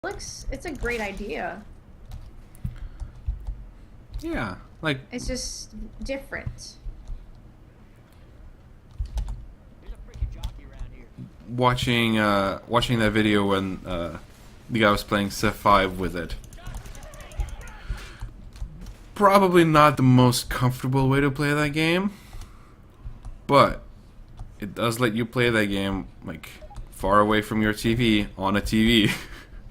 It's a great idea. Yeah, like It's just different. watching that video when the guy was playing Civ 5 with it. Probably not the most comfortable way to play that game, but it does let you play that game like far away from your TV on a TV.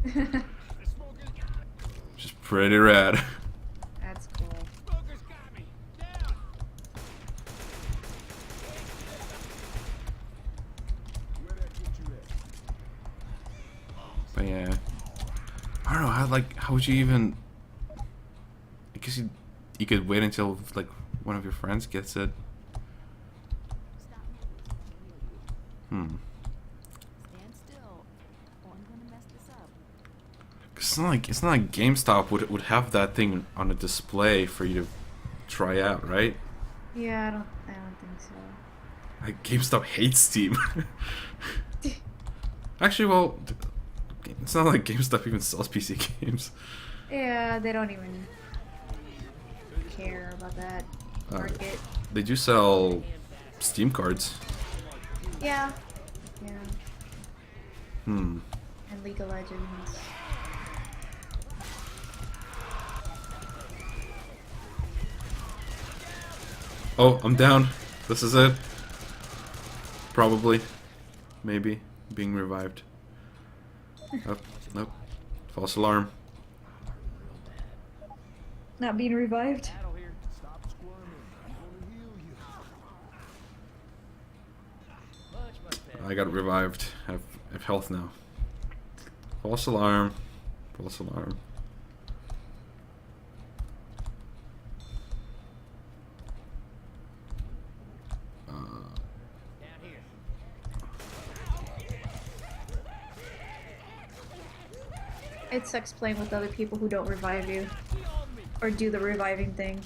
Which is pretty rad. That's cool. But yeah, I don't know how would you even? I guess you could wait until like one of your friends gets it. It's not like GameStop would have that thing on a display for you to try out, right? Yeah, I don't think so. Like GameStop hates Steam. Actually, well, it's not like GameStop even sells PC games. Yeah, they don't even care about that market. They do sell Steam cards. Yeah. Yeah. Hmm. And League of Legends. Oh, I'm down. This is it. Probably. Maybe. Being revived. Nope. Nope. False alarm. Not being revived? I got revived. I have health now. False alarm. False alarm. It sucks playing with other people who don't revive you. Or do the reviving thing.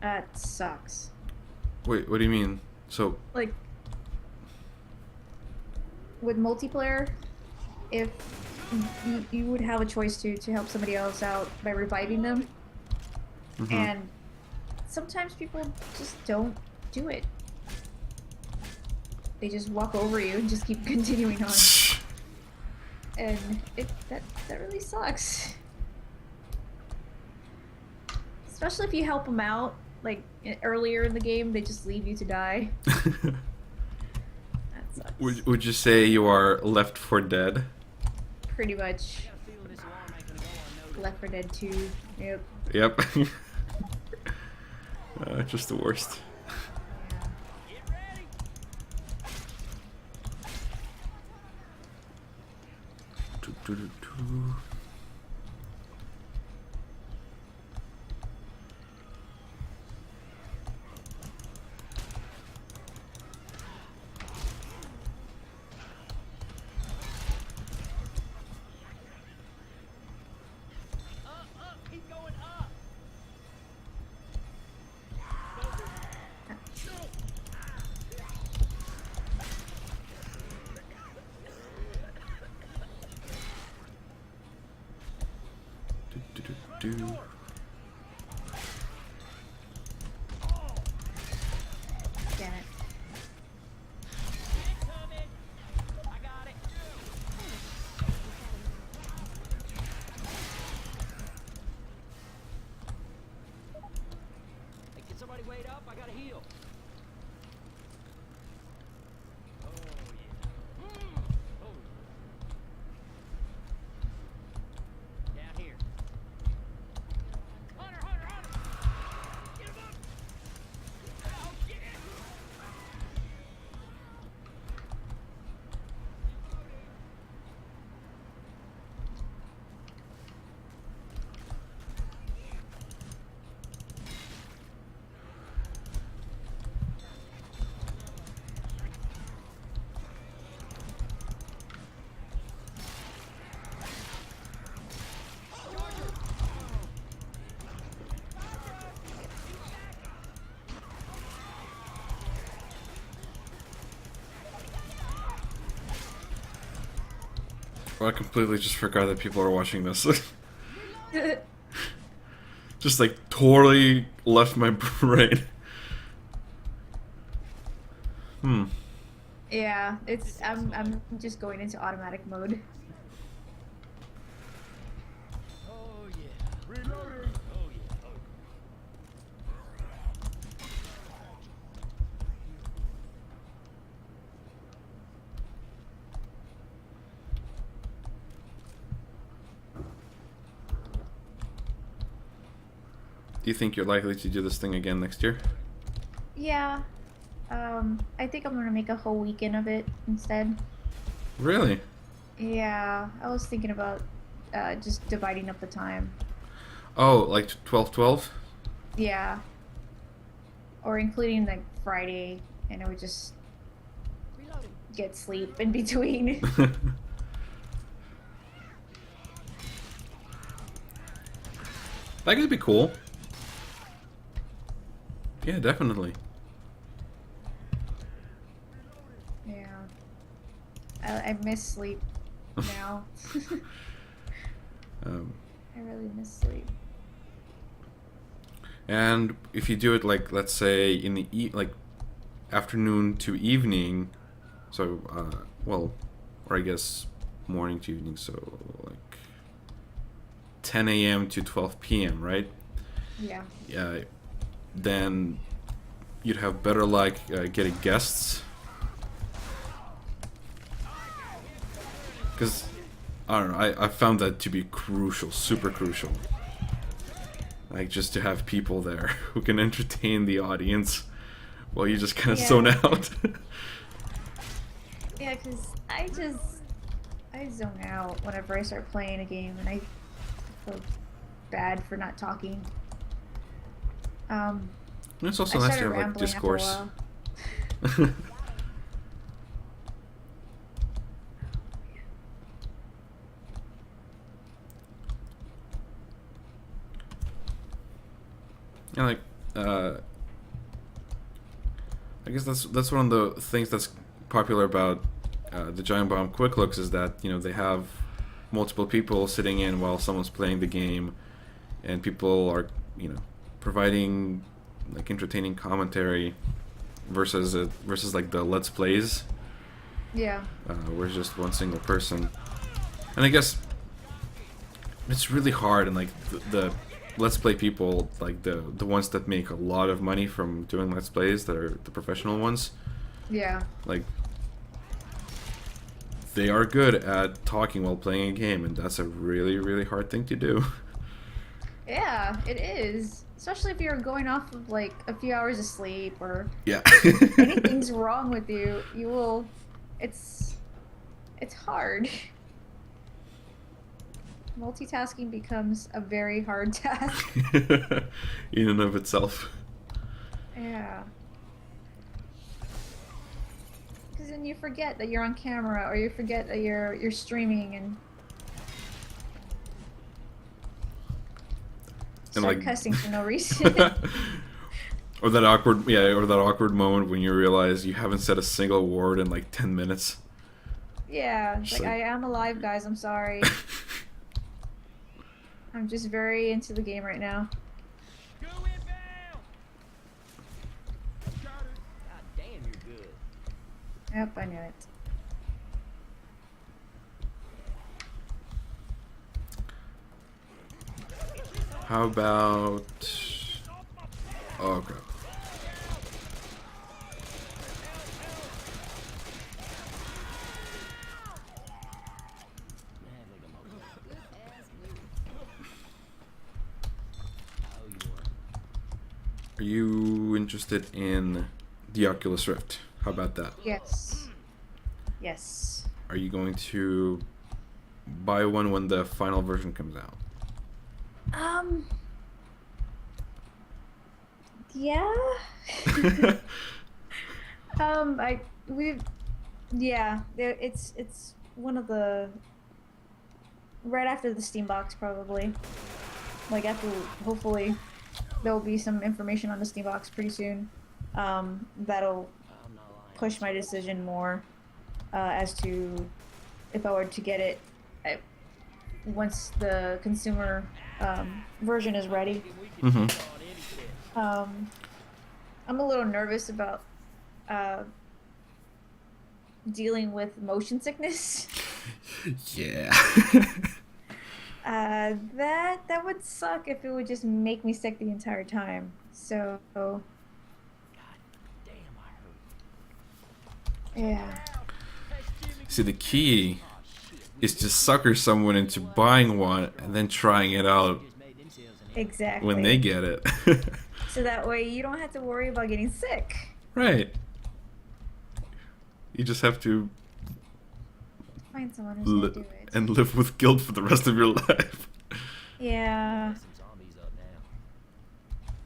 That sucks. Wait, what do you mean? So... Like... With multiplayer, if you would have a choice to help somebody else out by reviving them. Mm-hmm. And sometimes people just don't do it. They just walk over you and just keep continuing on. And that really sucks. Especially if you help them out, like earlier in the game, they just leave you to die. That sucks. Would you say you are Left 4 Dead? Pretty much. Left 4 Dead 2. Yep. Yep. Just the worst. Damn it. Hey, can somebody wait up? I gotta heal. Oh, yeah. Oh. Down here. Well, I completely just forgot that people are watching this. Just like totally left my brain. Hmm. Yeah, it's I'm just going into automatic mode. Oh yeah. Reloading. Oh yeah. Oh. Do you think you're likely to do this thing again next year? Yeah. I think I'm gonna make a whole weekend of it instead. Really? Yeah, I was thinking about just dividing up the time. Oh, like 12-12? Yeah. Or including like Friday, and I would just Reloading. get sleep in between. That could be cool. Yeah, definitely. Yeah. I miss sleep now. Um, I really miss sleep. and if you do it like, let's say in the like afternoon to evening, so well, or I guess morning to evening, so like 10 a.m. to 12 p.m., right? Yeah. Yeah, then you'd have better luck getting guests. Because, I don't know, I found that to be crucial, super crucial. Like, just to have people there who can entertain the audience while you just kind of Yeah. zone out. Yeah, because I zone out whenever I start playing a game, and I feel bad for not talking. It's also I nice to started have, like, rambling discourse. after a while. Yeah, like, I guess that's one of the things that's popular about the Giant Bomb Quick Looks is that, you know, they have multiple people sitting in while someone's playing the game, and people are, you know, providing like entertaining commentary versus like the Let's Plays, Yeah. where it's just one single person. And I guess it's really hard, and like the Let's Play people, like the ones that make a lot of money from doing Let's Plays, that are the professional ones, Yeah. like they are good at talking while playing a game, and that's a really, really hard thing to do. Yeah, it is. Especially if you're going off of like a few hours of sleep, or Yeah. if anything's wrong with you, you will. It's hard. Multitasking becomes a very hard task. In and of itself. Yeah. Because then you forget that you're on camera, or you forget that you're streaming, and start like cussing for no reason. or that awkward moment when you realize you haven't said a single word in like 10 minutes. Yeah, Just like like- I am alive, guys. I'm sorry. I'm just very into the game right now. Go inbound. Got it. God damn, you're good. Yep, I knew it. How about... Oh, crap. Are you interested in the Oculus Rift? How about that? Yes. Yes. Are you going to buy one when the final version comes out? Yeah. Yeah, it's one of the right after the Steam box, probably. Like after, hopefully there'll be some information on the Steam box pretty soon. That'll I'm not lying. push my decision more as to if I were to get it once the consumer version is ready. Mm-hmm. I'm a little nervous about uh, dealing with motion sickness. Yeah. That would suck if it would just make me sick the entire time. So, Damn, I yeah. See, the key is to sucker someone into buying one and then trying it out Exactly. when they get it. So that way you don't have to worry about getting sick. Right. You just have to Find someone who's gonna do it. and live with guilt for the rest of your life. Yeah, Some zombies up now.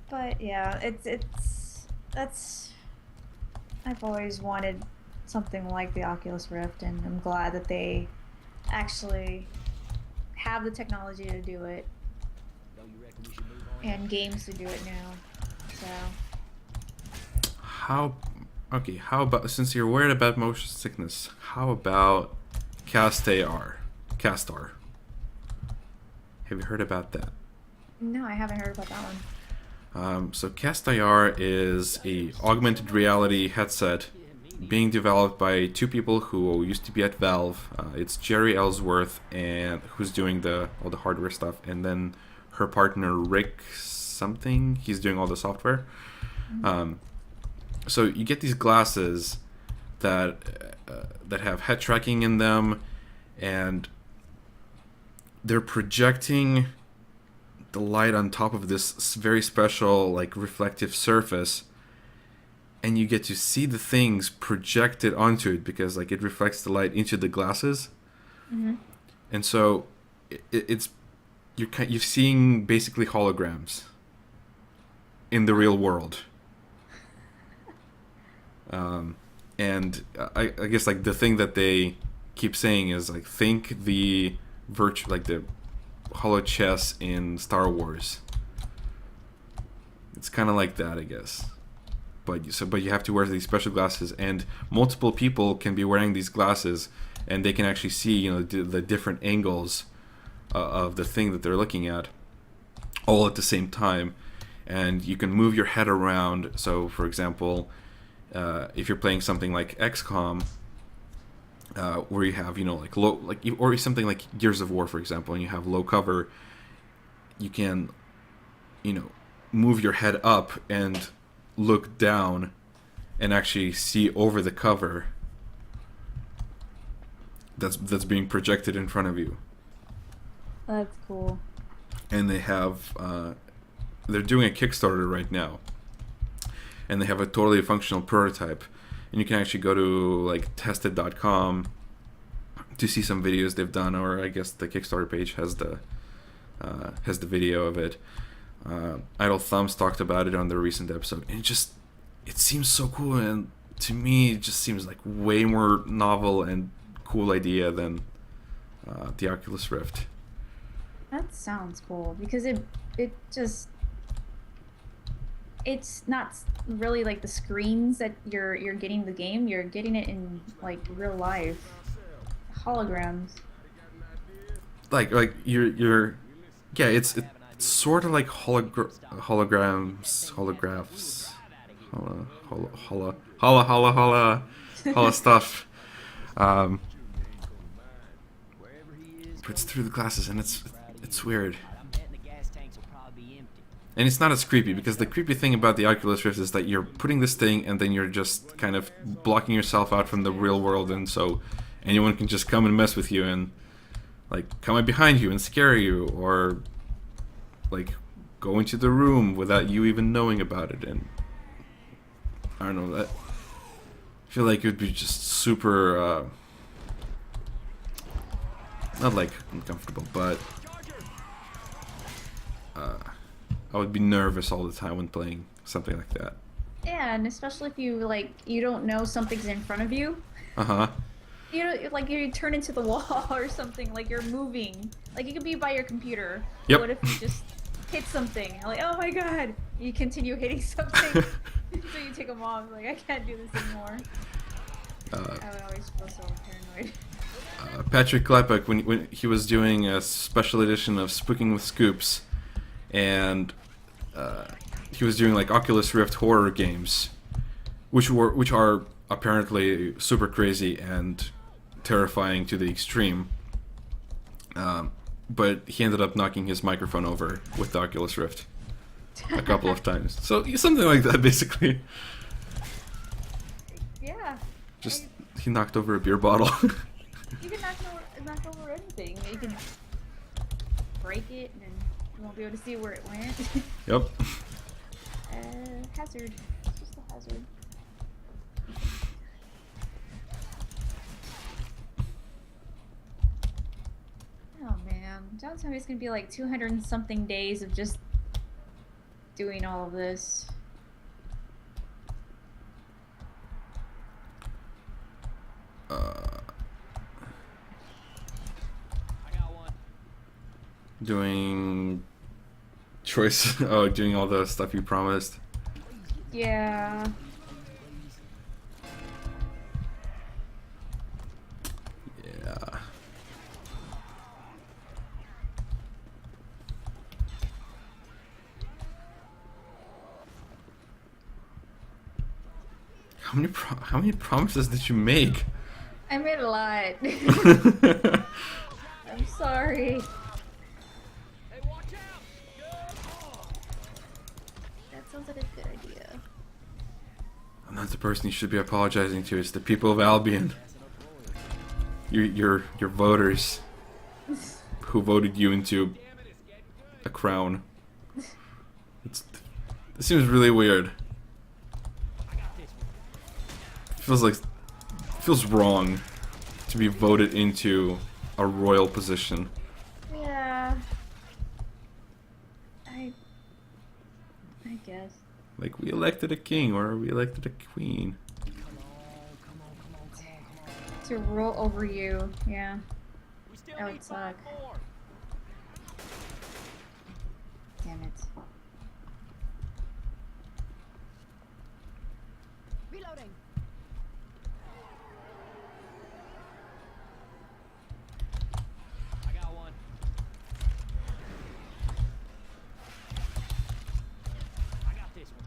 but yeah, that's. I've always wanted something like the Oculus Rift, and I'm glad that they actually have the technology to do it Don't you reckon we should move on? and games to do it now. So How about, since you're worried about motion sickness, how about castAR? castAR. Have you heard about that? no, I haven't heard about that one. So castAR is a augmented reality headset being developed by two people who used to be at Valve. It's Jerry Ellsworth, and who's doing all the hardware stuff, and then her partner Rick something. He's doing all the software. So you get these glasses that have head tracking in them, and they're projecting the light on top of this very special, like, reflective surface, and you get to see the things projected onto it because, like, it reflects the light into the glasses. And so you're seeing basically holograms in the real world. And I guess, like, the thing that they keep saying is, like, think the the holo chess in Star Wars. It's kind of like that, I guess. But you have to wear these special glasses, and multiple people can be wearing these glasses, and they can actually see, you know, the different angles of the thing that they're looking at, all at the same time, and you can move your head around. So, for example, if you're playing something like XCOM, where you have, you know, like low, like, or something like Gears of War, for example, and you have low cover, you can, you know, move your head up and look down and actually see over the cover that's being projected in front of you. That's cool. And they have they're doing a Kickstarter right now, and they have a totally functional prototype, and you can actually go to, like, tested.com to see some videos they've done, or I guess the Kickstarter page has the video of it. Idle Thumbs talked about it on their recent episode, and it seems so cool, and to me it just seems like way more novel and cool idea than the Oculus Rift. That sounds cool because it's not really like the screens that you're getting the game. You're getting it in, like, real life holograms. Like you're yeah, it's sort of like holographs, holla stuff. But it's through the glasses, and it's weird. I'm betting the gas tanks will probably be empty. And it's not as creepy, because the creepy thing about the Oculus Rift is that you're putting this thing and then you're just kind of blocking yourself out from the real world, and so anyone can just come and mess with you and, like, come up behind you and scare you, or, like, go into the room without you even knowing about it. And I don't know, that I feel like it would be just super not like uncomfortable, but I would be nervous all the time when playing something like that. Yeah, and especially if you, like, you don't know something's in front of you. Uh-huh. You know, like, you turn into the wall or something, like you're moving. Like, you could be by your computer. Yep. What if you just hit something? Like, oh my god! You continue hitting something, so you take them off. Like, I can't do this anymore. I would always feel so paranoid. Patrick Klepek when he was doing a special edition of Spooking with Scoops, and he was doing like Oculus Rift horror games, which are apparently super crazy and terrifying to the extreme. But he ended up knocking his microphone over with the Oculus Rift a couple of times. So something like that, basically. Yeah. Just he knocked over a beer bottle. You can knock over anything. You can break it, and then you won't be able to see where it went. Yep. Hazard. It's just a hazard. Oh man, don't tell me it's gonna be like 200 and something days of just doing all of this. I got one. Doing choice. Oh, doing all the stuff you promised. Yeah. Yeah. How many promises did you make? I made a lot. I'm sorry. Hey, watch out! Good. Oh. That sounds like a good idea. I'm not the person you should be apologizing to. It's the people of Albion. Your voters who voted you into a crown. This seems really weird. Feels wrong to be voted into a royal position. Yeah. I guess. Like, we elected a king or we elected a queen. To rule over you, yeah. We still That would need 5 suck. more. Damn it. Reloading. I got one. I got this one.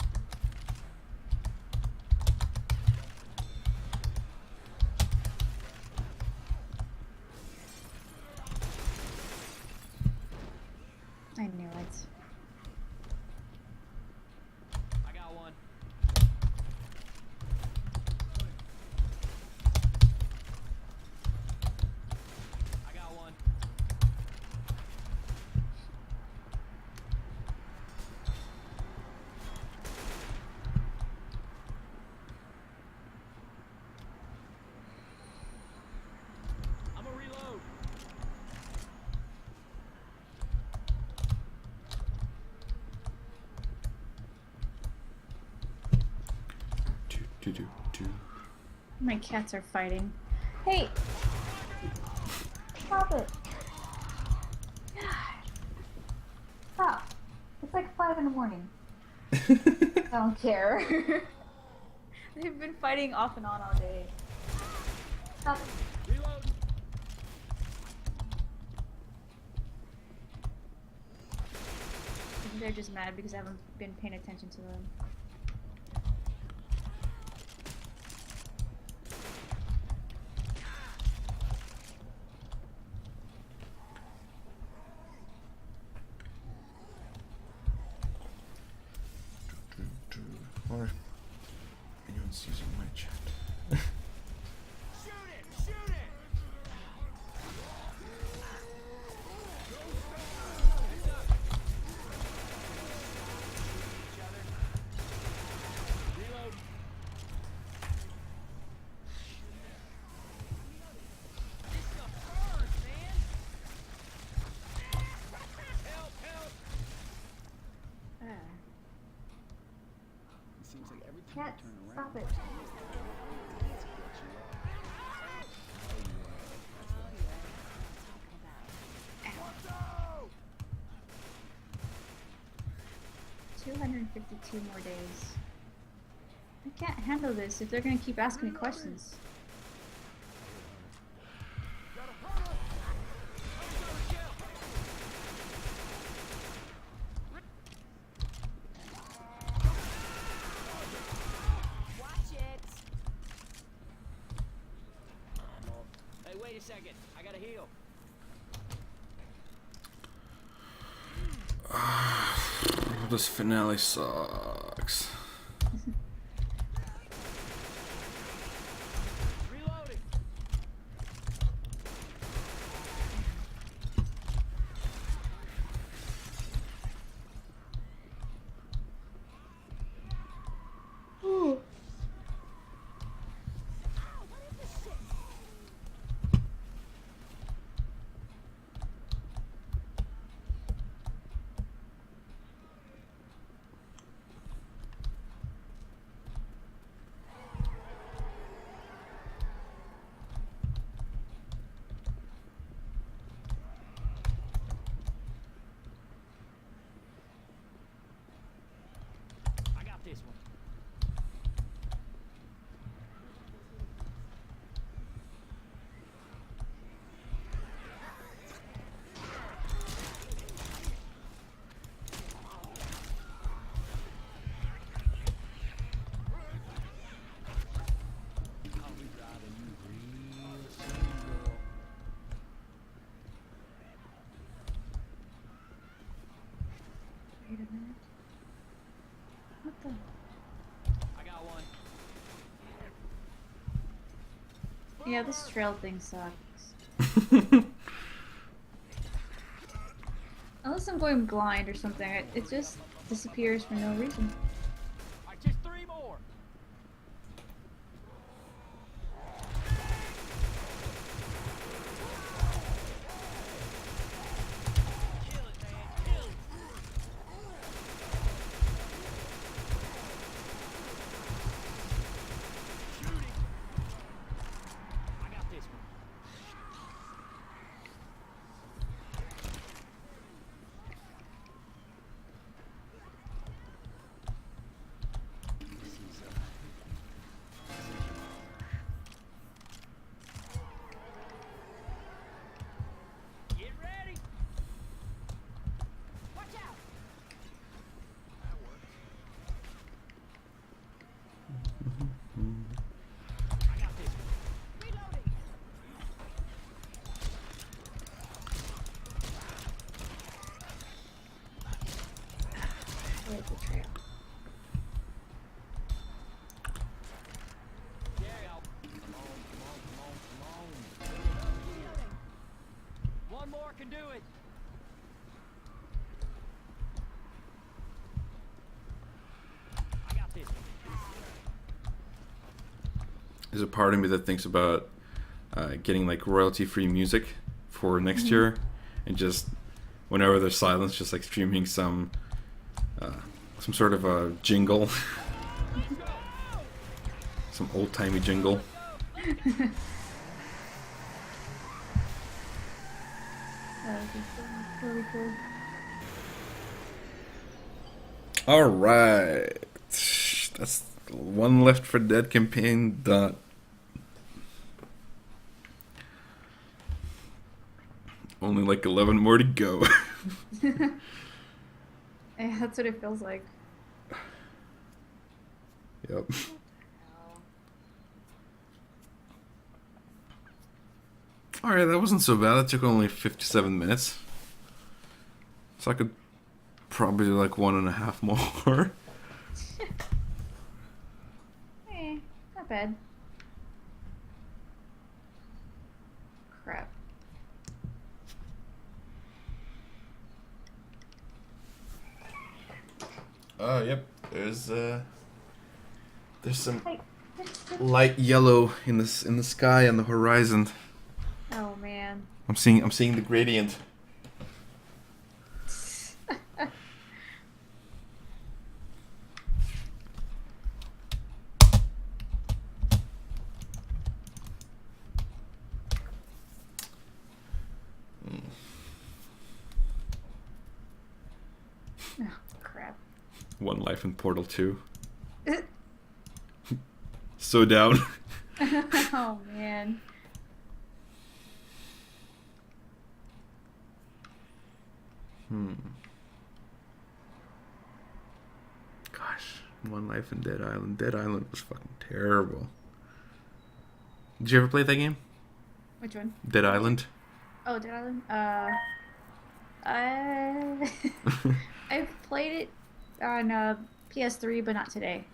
I knew it. I got one. I got one. I'm gonna reload. Do. My cats are fighting. Hey! Stop it! God. Stop. It's like 5 in the morning. I don't care. They've been fighting off and on all day. Stop it. Reload. They're just mad because I haven't been paying attention to them. Or anyone's using my chat. Shoot it! Shoot it! Each other. Reload. This stuff burns, man. Help! Help! Ah. It seems like every time Cats, I turn around, stop it. it's what you are. 252 more days. I can't handle this if they're gonna keep asking me questions. Gotta second. I gotta heal. This finale sucks. Reloading. Ooh. I got this one. I'll be driving you real soon, girl. Wait a minute. What the? I got one. Yeah, this trail thing sucks. Unless I'm going blind or something, it just disappears for no reason. All right, just 3 more. Kill it, man. Kill it. Shooting. I got this one. Get ready. Watch out. That worked. I got this one. Reloading. Where's the trail? Yeah, come on, come on, come on, come on. Reloading. One more can do it. I got this one. There's a part of me that thinks about getting like royalty-free music for next year, and just whenever there's silence, just like streaming some sort of a jingle, some old-timey jingle. That would be so really cool. All right, that's one Left 4 Dead campaign done. Only like 11 more to go. Yeah, that's what it feels like. Yep. Alright, that wasn't so bad. It took only 57 minutes. So I could probably do like 1.5 more. Not bad. Crap. Yep. There's some Hey. light yellow in the sky on the horizon. Oh man. I'm seeing the gradient. Oh crap. One life in Portal 2. So down. Oh man. Gosh, one life in Dead Island. Dead Island was fucking terrible. Did you ever play that game? Which one? Dead Island. Oh, Dead Island. I I've played it on PS3, but not today.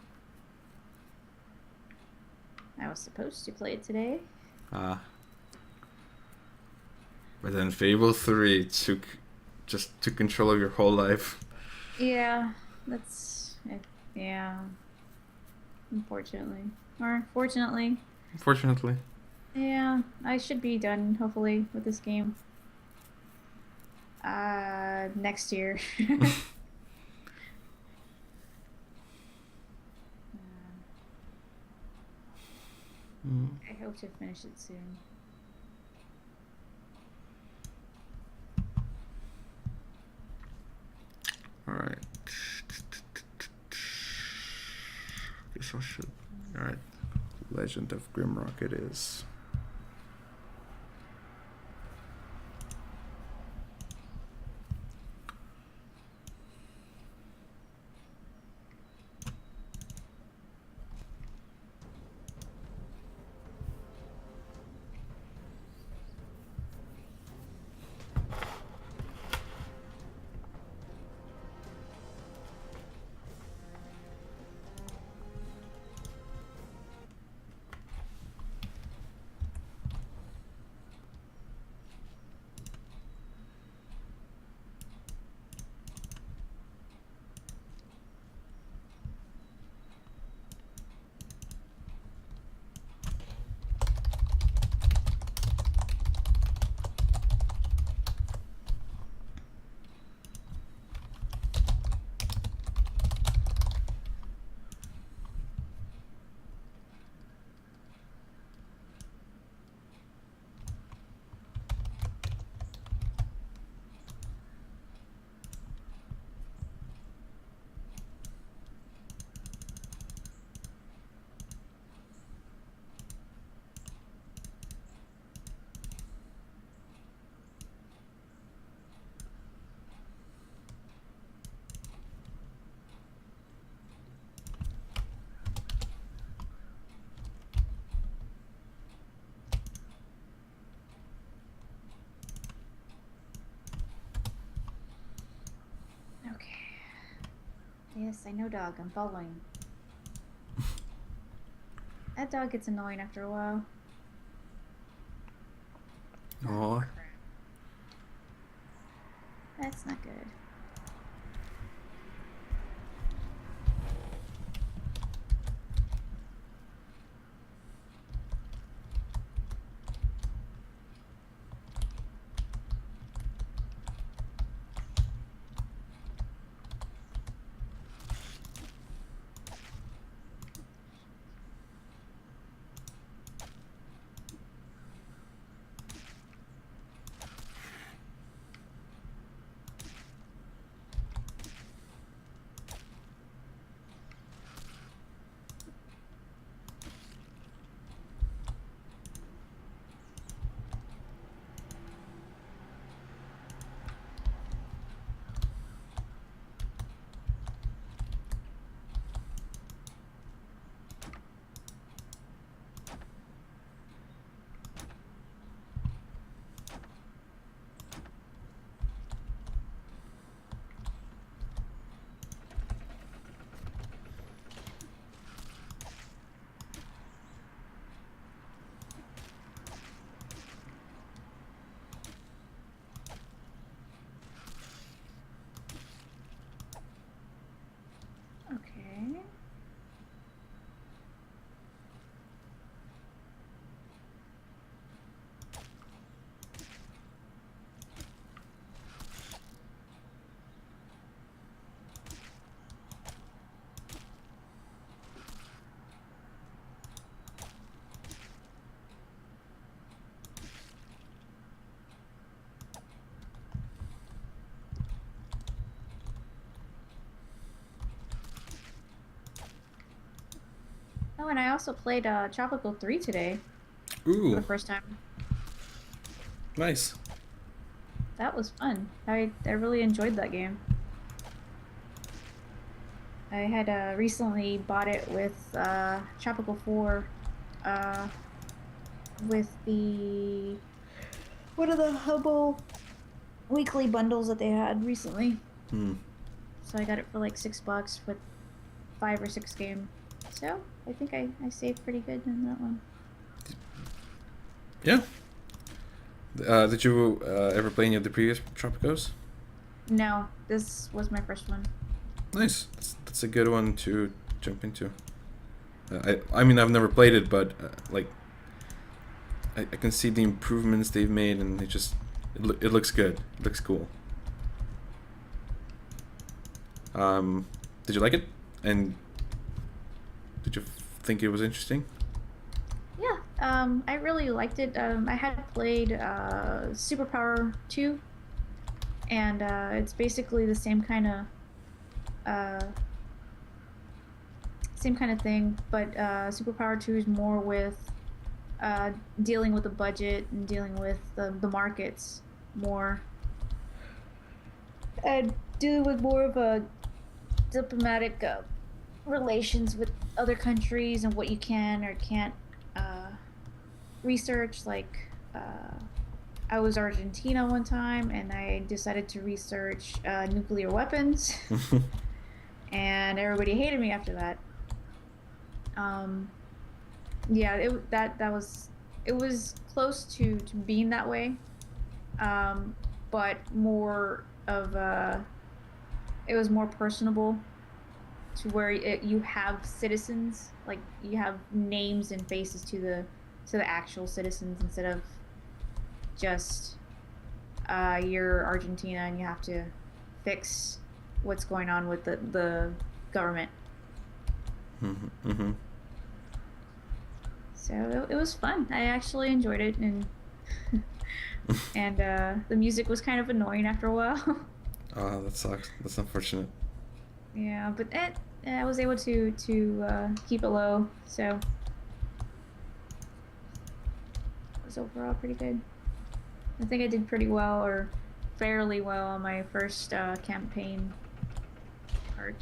I was supposed to play it today. But then Fable 3 took control of your whole life. Yeah, that's it. Yeah. Unfortunately, or fortunately. Unfortunately. Yeah, I should be done hopefully with this game. Next year. I hope to finish it soon. Alright. Guess I should. Alright. Legend of Grimrock it is. Okay. Yes, I know, dog. I'm following. That dog gets annoying after a while. Aw. That's not good. Okay. Oh, and I also played Tropical 3 today for the Ooh, first time. nice. That was fun. I really enjoyed that game. I had recently bought it with Tropical 4 with the one of the Hubble weekly bundles that they had recently. Hmm. So I got it for like $6 with 5 or 6 games. So I think I saved pretty good in that one. Yeah. Did you ever play any of the previous Tropicos? No, this was my first one. Nice. That's a good one to jump into. I mean, I've never played it, but like, I can see the improvements they've made, and it looks good. It looks cool. Did you like it? And did you think it was interesting? Yeah, I really liked it. I had played Superpower 2, and it's basically the uh, same kind of thing, but Superpower 2 is more with dealing with the budget and dealing with the markets more, and dealing with more of a diplomatic relations with other countries and what you can or can't research. Like, I was Argentina one time, and I decided to research nuclear weapons, and everybody hated me after that. Um, yeah, it was close to being that way, but more of it was more personable to where you have citizens, like you have names and faces to the actual citizens instead of just you're Argentina and you have to fix what's going on with the government. Mm-hmm. So it was fun. I actually enjoyed it, and and the music was kind of annoying after a while. Ah, that sucks. That's unfortunate. Yeah, but I was able to keep it low, so it was overall pretty good. I think I did pretty well, or fairly well, on my first campaign part.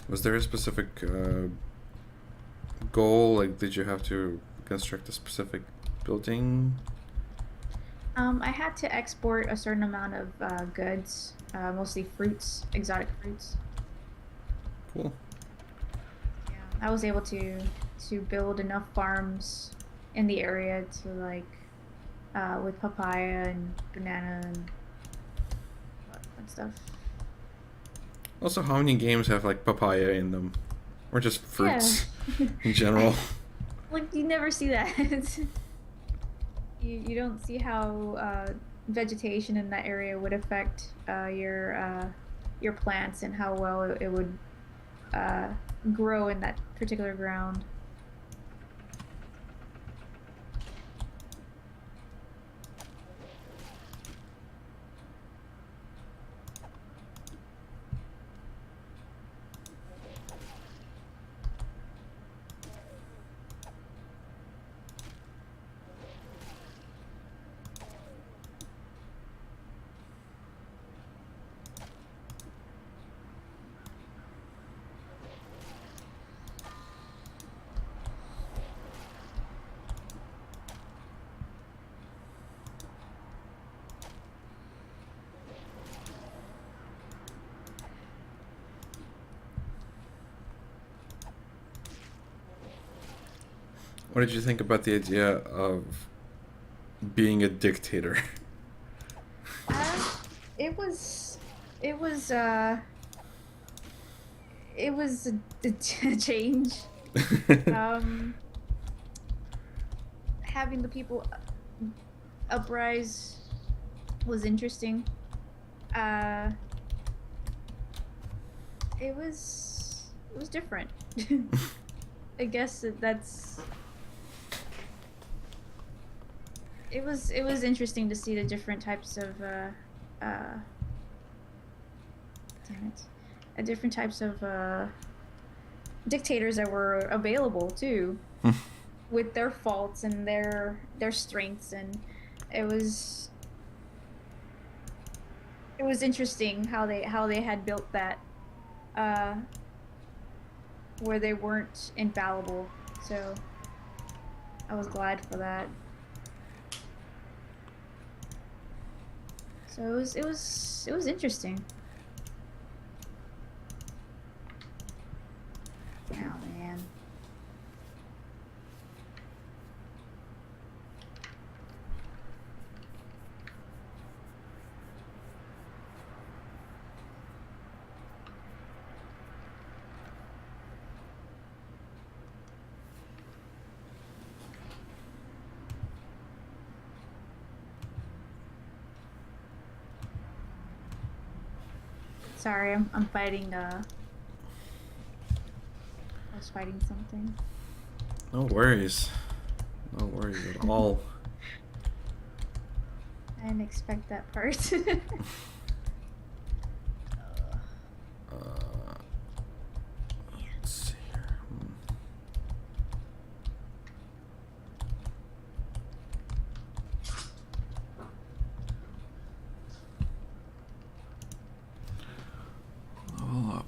Was there a specific goal? Like, did you have to construct a specific building? I had to export a certain amount of goods, mostly fruits, exotic fruits. Cool. Yeah, I was able to build enough farms in the area to like with papaya and banana and stuff. Also, how many games have like papaya in them, or just fruits Yeah. in general? Like you never see that. You don't see how vegetation in that area would affect your plants and how well it would uh, grow in that particular ground. What did you think about the idea of being a dictator? Uh, it was it was uh it was a change. Um, Having the people uprise was interesting. Uh, it was different. I guess that's it was interesting to see the different types of damn it, different types of dictators that were available too. with their faults and their strengths, and it was it was interesting how they had built that uh where they weren't infallible. So I was glad for that. So it was interesting. Oh man. Sorry, I'm fighting I was fighting something. No worries. No worries at all. I didn't expect that part. Let's see here. Level up.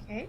Okay.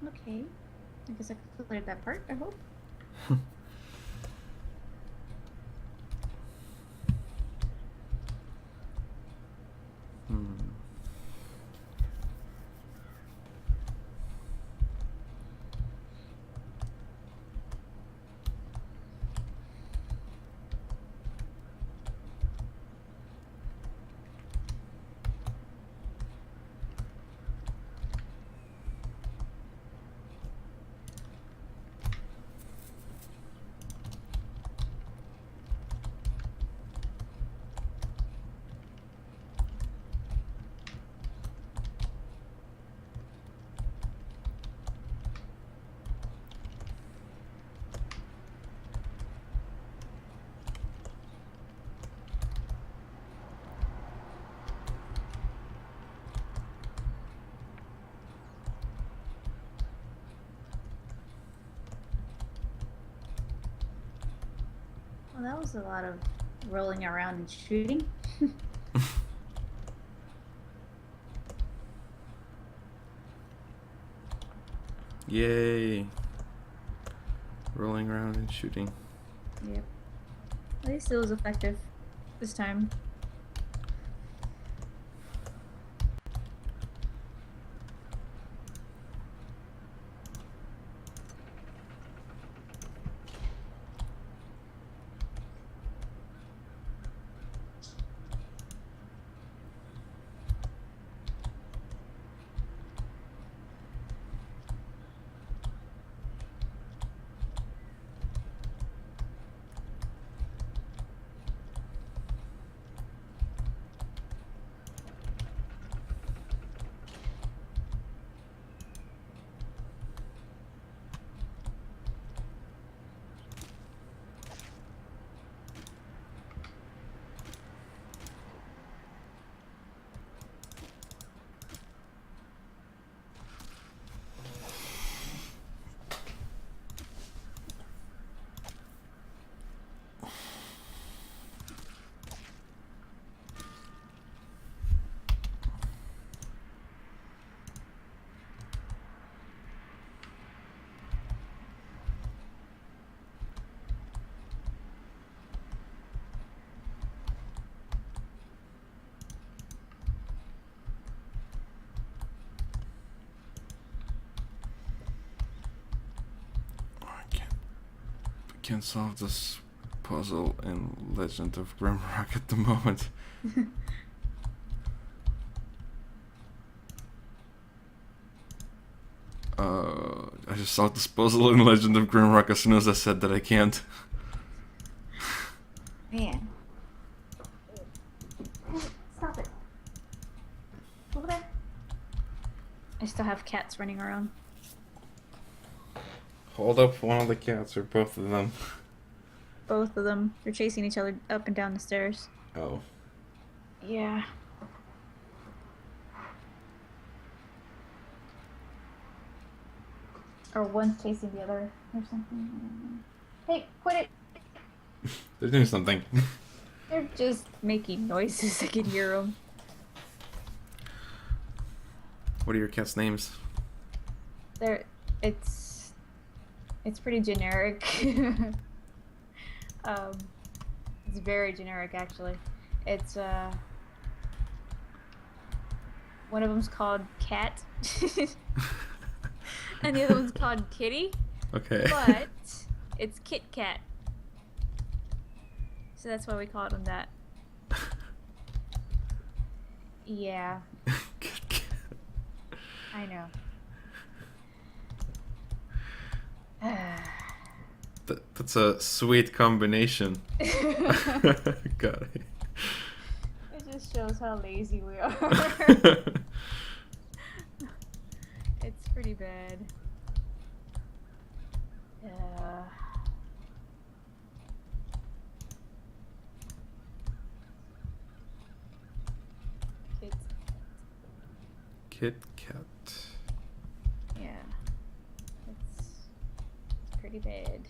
Okay. I guess I cleared that part, I hope. Hmm. Well, that was a lot of rolling around and shooting. Yay. Rolling around and shooting. Yep. At least it was effective this time. can't solve this puzzle in Legend of Grimrock at the moment. I just solved this puzzle in Legend of Grimrock as soon as I said that I can't. Man. Stop it. Over there. I still have cats running around. Hold up one of the cats or both of them. Both of them. They're chasing each other up and down the stairs. Oh. Yeah. Or one's chasing the other or something. Hey, quit it! They're doing something. They're just making noises. I can hear them. What are your cats' names? It's pretty generic. It's very generic actually. It's one of them's called Cat, and the other one's called Kitty. Okay. But it's Kit Kat, so that's why we called him that. Yeah, I know. That's a sweet combination. Got it. It just shows how lazy we are. It's pretty bad. Kit Kat. Yeah. It's pretty bad.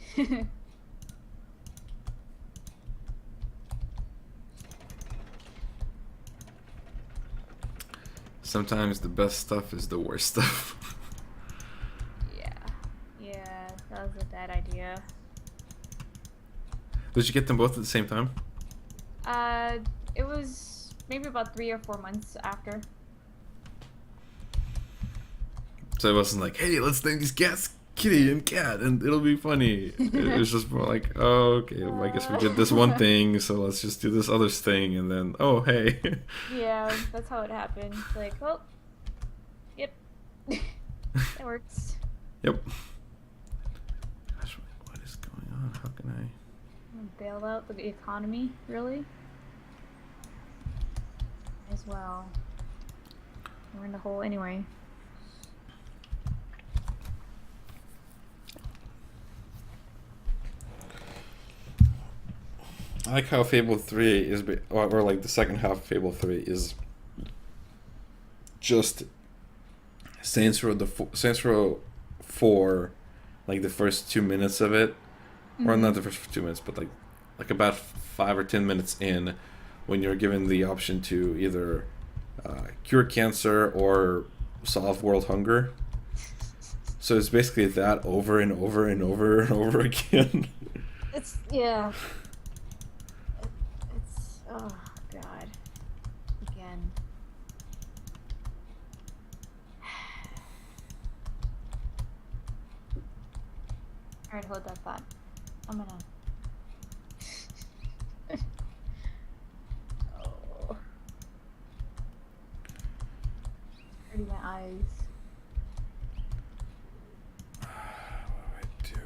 Sometimes the best stuff is the worst stuff. Yeah, that was a bad idea. Did you get them both at the same time? It was maybe about 3 or 4 months after. So it wasn't like, hey, let's name these cats Kitty and Cat and it'll be funny. It was just more like, oh, okay, well, I guess we did this one thing, so let's just do this other thing, and then, oh, hey. Yeah, that's how it happened. Like, well, yep. That works. Yep. Gosh, what is going on? How can I... Bail out the economy, really? As well. We're in the hole anyway. I like how Fable 3 is, or like the second half of Fable 3 is just Saints Row 4, like the first 2 minutes of it, or not the first 2 minutes, but like about 5 or 10 minutes in, when you're given the option to either cure cancer or solve world hunger. So it's basically that over and over and over and over again. It's, yeah. It's, oh, God. Again. Alright, hold that thought. I'm gonna... Oh. Hurting my eyes. What do I do?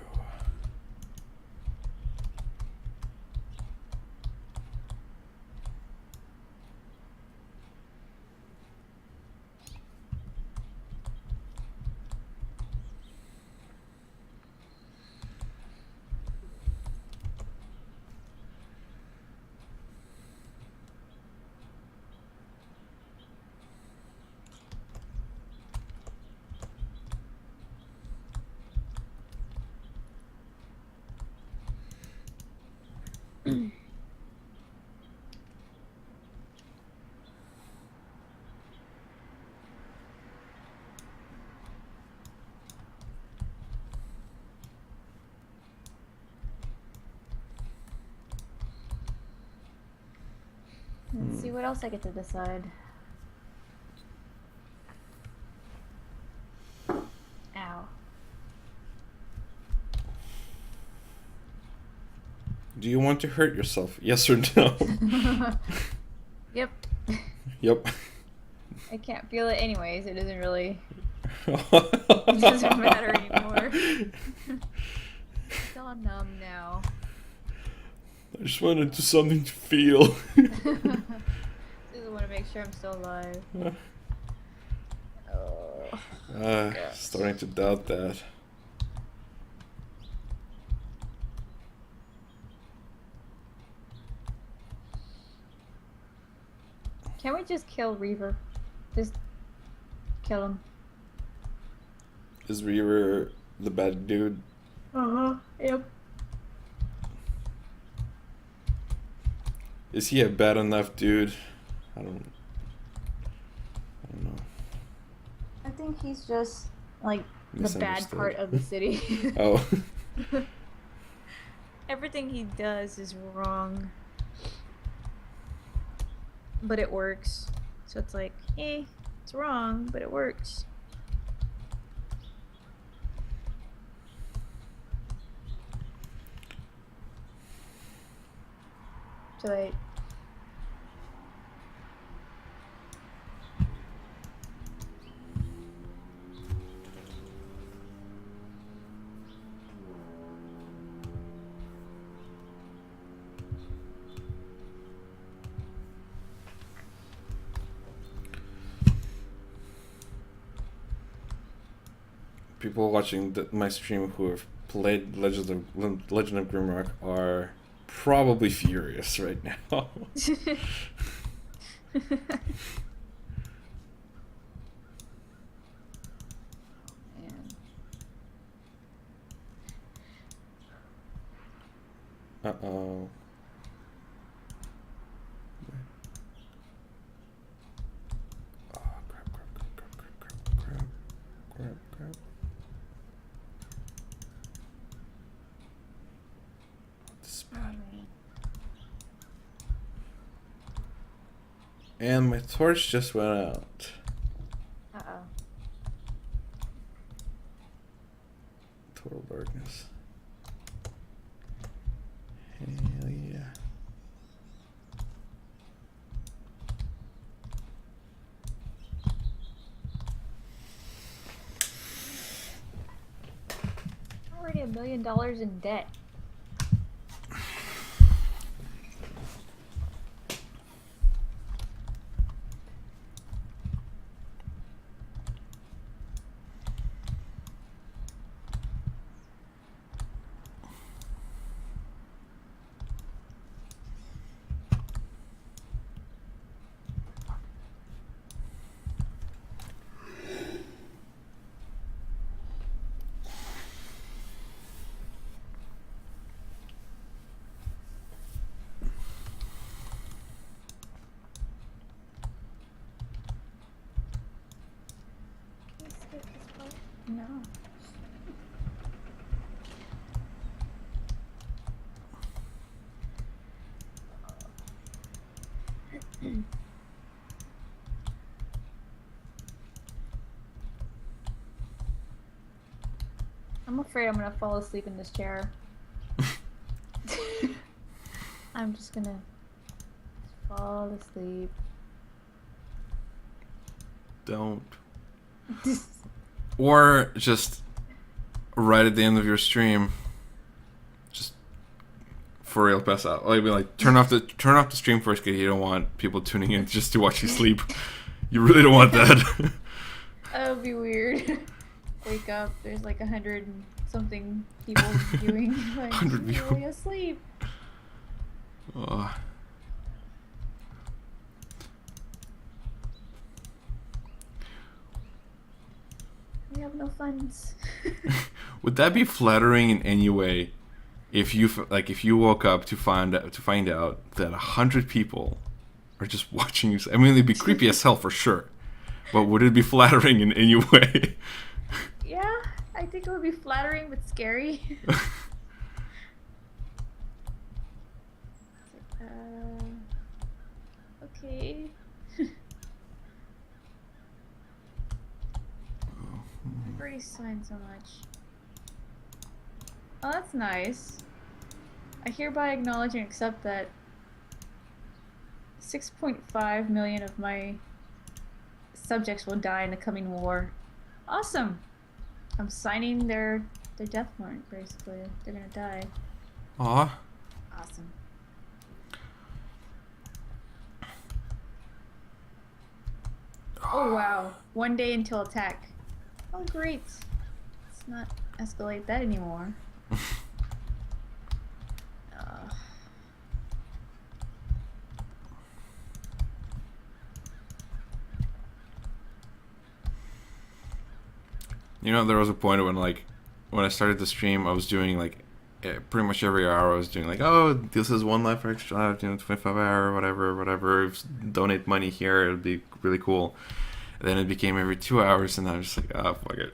Let's see what else I get to decide. Ow. Do you want to hurt yourself? Yes or no? Yep. Yep. I can't feel it anyways. It doesn't really. It doesn't matter anymore. It's all numb now. I just wanted to something to feel. Just want to make sure I'm still alive. Oh. Starting to doubt that. Can we just kill Reaver? Just kill him. Is Reaver the bad dude? Yep. Is he a bad enough dude? I don't know. I think he's just like the bad Misunderstood. part of the city. Oh. Everything he does is wrong. But it works. So it's like, it's wrong, but it works. So like, People watching my stream who have played Legend of Grimrock are probably furious right now. Uh-oh. Oh, crap. This is bad. And my torch just went out. Uh-oh. Total darkness. Hell yeah. Already $1 million in debt. Can you skip this part? No. I'm afraid I'm gonna fall asleep in this chair. I'm just gonna fall asleep. Don't. Or just right at the end of your stream, just for real pass out. Like, be like, turn off the stream first, because you don't want people tuning in just to watch you sleep. You really don't want that. That would be weird. Wake up, there's like 100 and something people viewing. Like, 100 you're people. really asleep. We have no funds. Would that be flattering in any way, if you woke up to find out that 100 people are just watching you? I mean, it'd be creepy as hell for sure, but would it be flattering in any way? Yeah, I think it would be flattering but scary. Okay. I've already signed so much. Oh, that's nice. I hereby acknowledge and accept that 6.5 million of my subjects will die in the coming war. Awesome. I'm signing their death warrant, basically. They're gonna die. Aw. Awesome. Oh wow. 1 day until attack. Oh great. Let's not escalate that anymore. You know, there was a point when when I started the stream, I was doing pretty much every hour I was doing oh, this is one life extra, 25 hour, whatever. Donate money here, it'll be really cool. And then it became every 2 hours, and I was just like, oh, fuck it.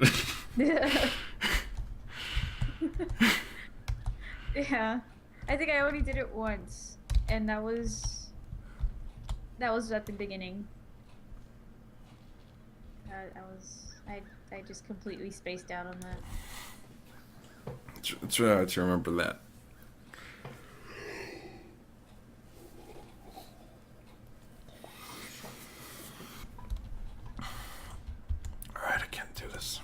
Yeah. I think I only did it once, and that was at the beginning. I just completely spaced out on that. Try to remember that. Alright, I can't do this.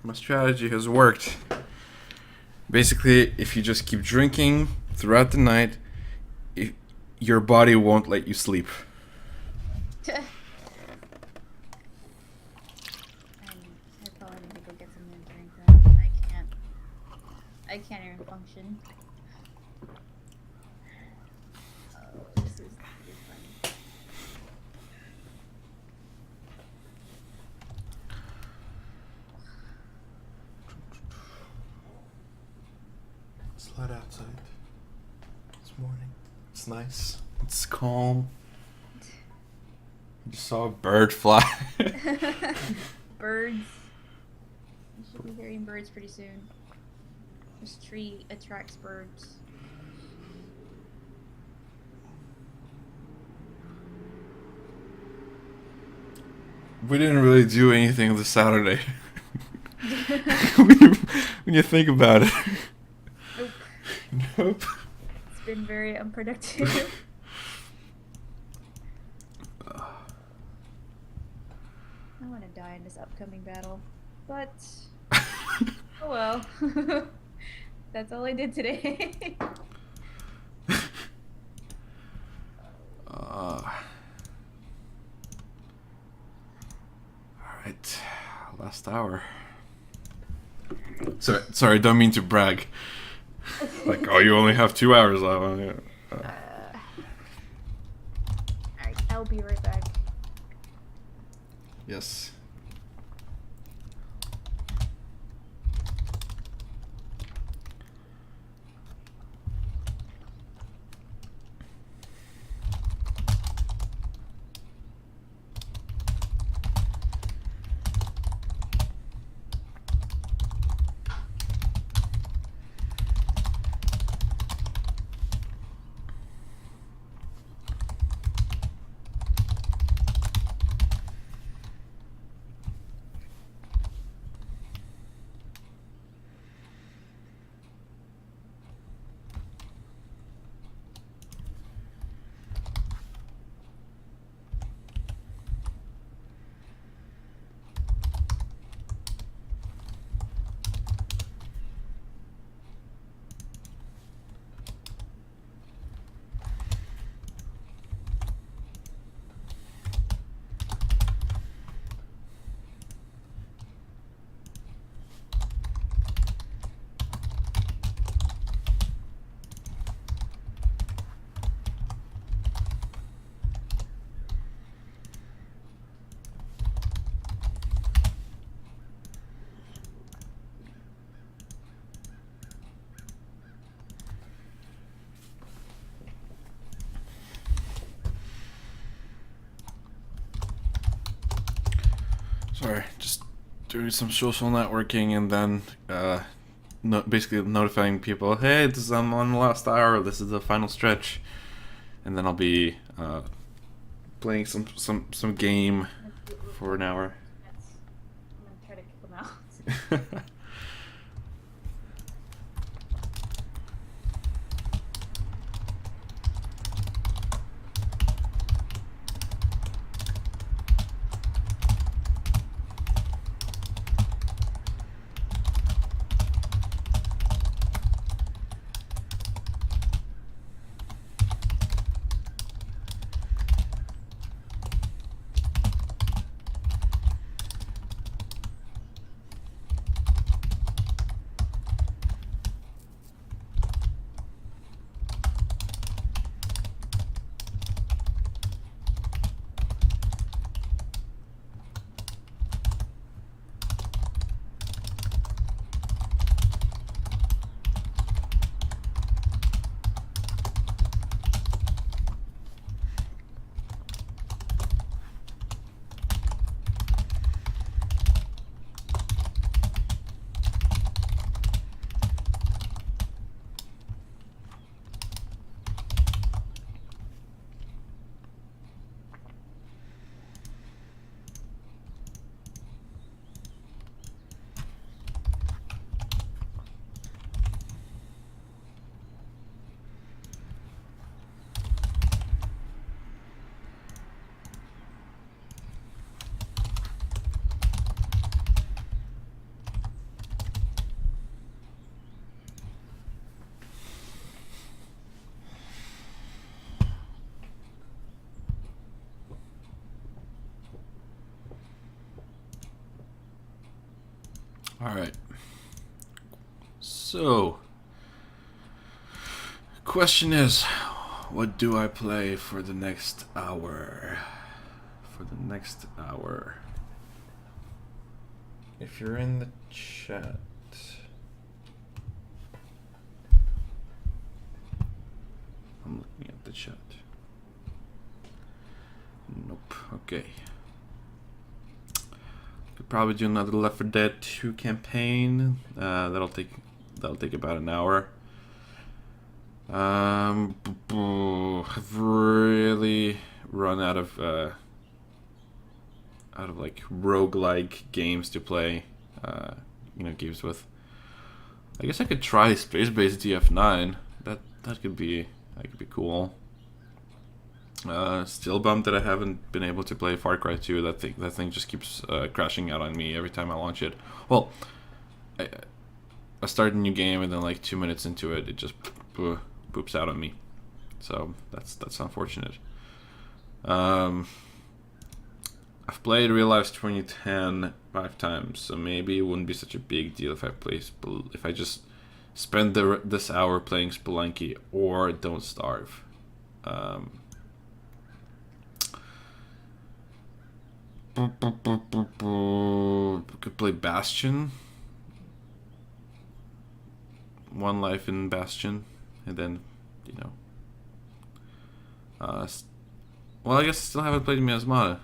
My strategy has worked. Basically, if you just keep drinking throughout the night, your body won't let you sleep. I probably need to go get something to drink then. I can't even function. Oh, this is funny. Slide outside. It's morning. It's nice. It's calm. I just saw a bird fly. Birds. You should be hearing birds pretty soon. This tree attracts birds. We didn't really do anything this Saturday. when you think about it. Nope. Nope. It's been very unproductive. I want to die in this upcoming battle, but oh well. That's all I did today. Alright, last hour. Sorry, don't mean to brag. Oh, you only have 2 hours left. Alright, I'll be right back. Yes. doing some social networking, and then basically notifying people, hey, I'm on the last hour. This is the final stretch, and then I'll be playing some game for an hour. I'm gonna try to kick him out. All right. So, question is, what do I play for the next hour? For the next hour. If you're in the chat. I'm looking at the chat. Nope. Okay. Could probably do another Left 4 Dead 2 campaign. That'll take about an hour. I've really run out of like roguelike games to play. Games with. I guess I could try space-based DF9. That could be cool. Still bummed that I haven't been able to play Far Cry 2. That thing just keeps crashing out on me every time I launch it. Well, I start a new game and then like 2 minutes into it, it just poops out on me. So that's unfortunate. I've played Real Life 2010 5 times, so maybe it wouldn't be such a big deal if I just spend this hour playing Spelunky or Don't Starve. Could play Bastion. One life in Bastion, and then well, I guess I still haven't played Miasmata,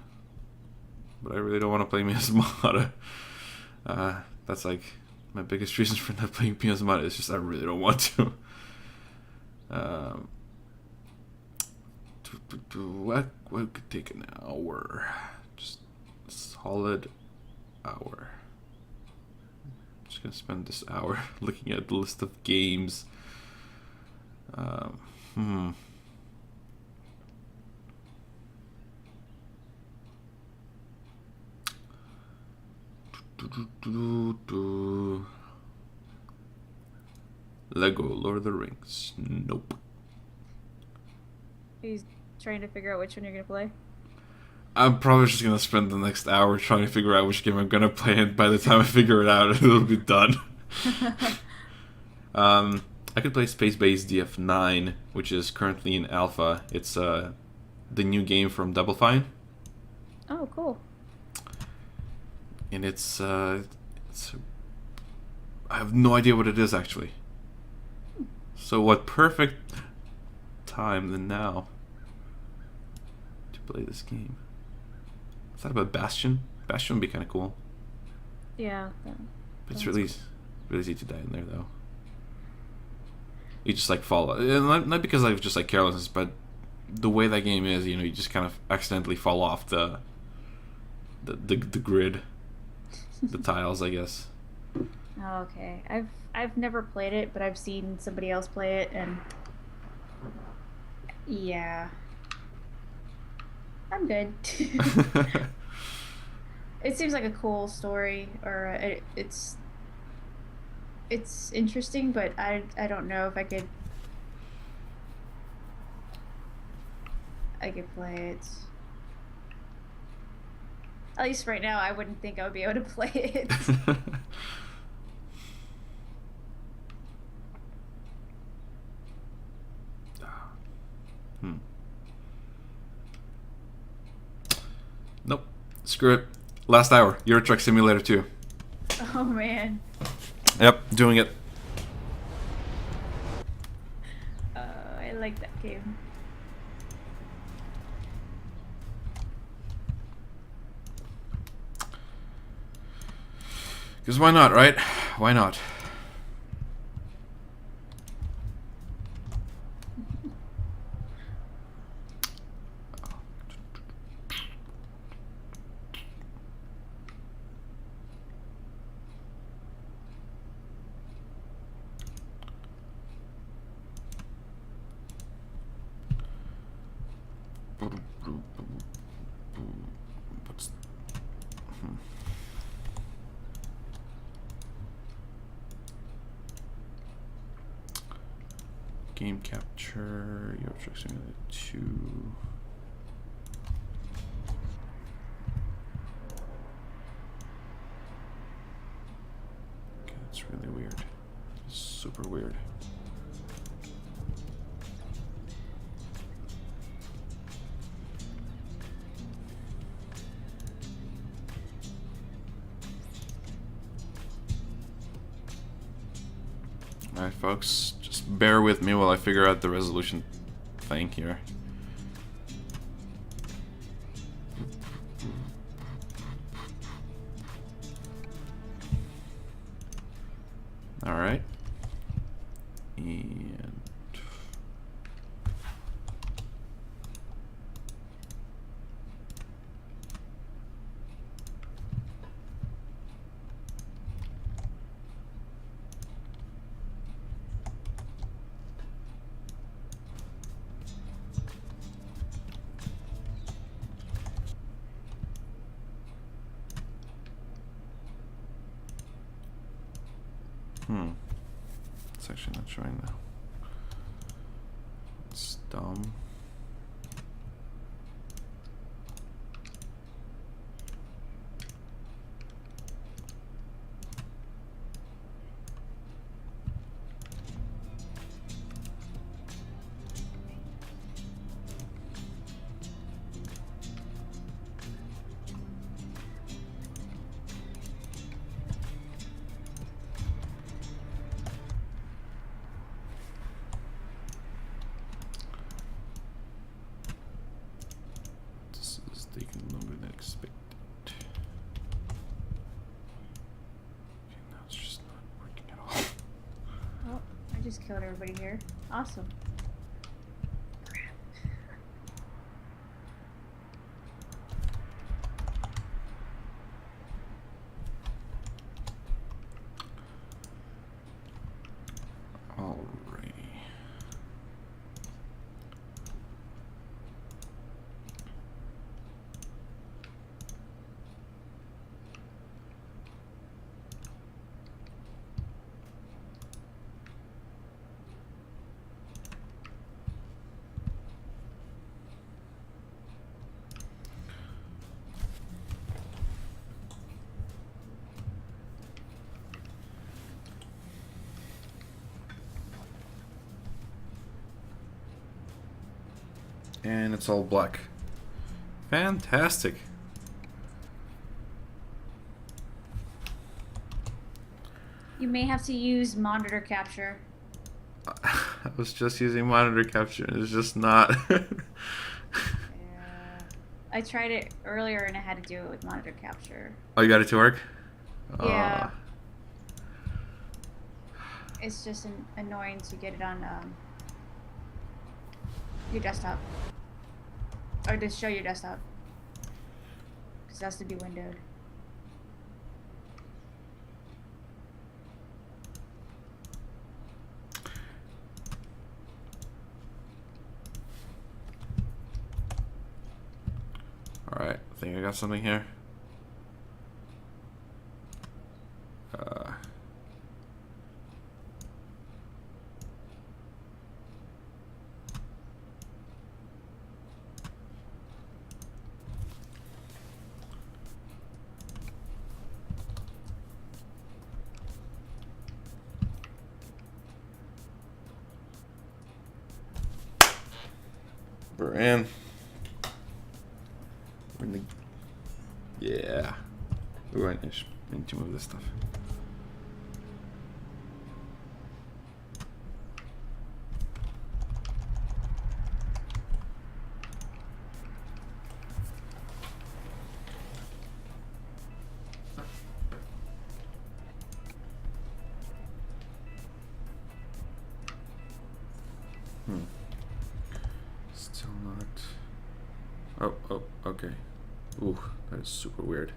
but I really don't want to play Miasmata. That's like my biggest reason for not playing Miasmata. It's just I really don't want to. What could take an hour? Just a solid hour. I'm just gonna spend this hour looking at the list of games. Lego Lord of the Rings. Nope. He's trying to figure out which one you're gonna play. I'm probably just gonna spend the next hour trying to figure out which game I'm gonna play, and by the time I figure it out, it'll be done. I could play Space-Based DF9, which is currently in alpha. It's the new game from Double Fine. Oh, cool. And it's I have no idea what it is actually. So what perfect time than now to play this game? Is that about Bastion? Bastion would be kind of cool. Yeah. It's That's really easy to die in there though. You just like fall, not because of just like carelessness, but the way that game is, you just kind of accidentally fall off the grid, the tiles, I guess. Oh, okay. I've never played it, but I've seen somebody else play it, and yeah, I'm good. It seems like a cool story, or it's interesting, but I don't know if I could play it. At least right now, I wouldn't think I would be able to play it. Nope. Screw it. Last hour. Euro Truck Simulator 2. Oh man. Yep, doing it. I like that game. Because why not, right? Why not? What's... Game capture, Euro Truck Simulator 2. Okay, that's really weird. Super weird. Alright, folks, just bear with me while I figure out the resolution thing here. Alright. And... It's actually not showing now. It's dumb. This is taking longer than expected. Okay, now it's just not working at all. Oh, I just killed everybody here. Awesome. Crap. Alrighty. And it's all black. Fantastic. You may have to use monitor capture. I was just using monitor capture. It's just not. Yeah. I tried it earlier and I had to do it with monitor capture. Oh, you got it to work? Yeah. It's just annoying to get it on your desktop. Or to show your desktop. Because it has to be windowed. Alright, I think I got something here. Uh, we're in. We're in the... Yeah. We're going to move this stuff. Still not. Oh, okay. Ooh, that is super weird.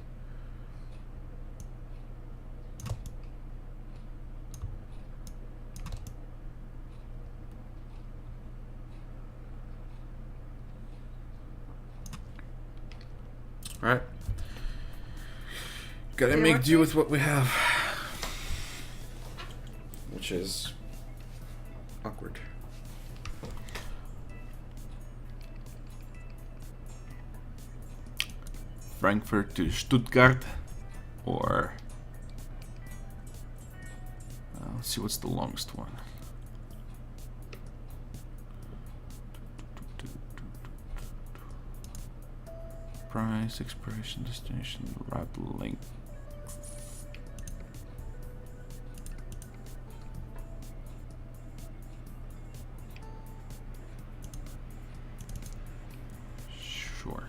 Alright. Gotta make do with what we have. Which is awkward. Frankfurt to Stuttgart, or let's see what's the longest one. Price, expiration, destination, route length. Sure.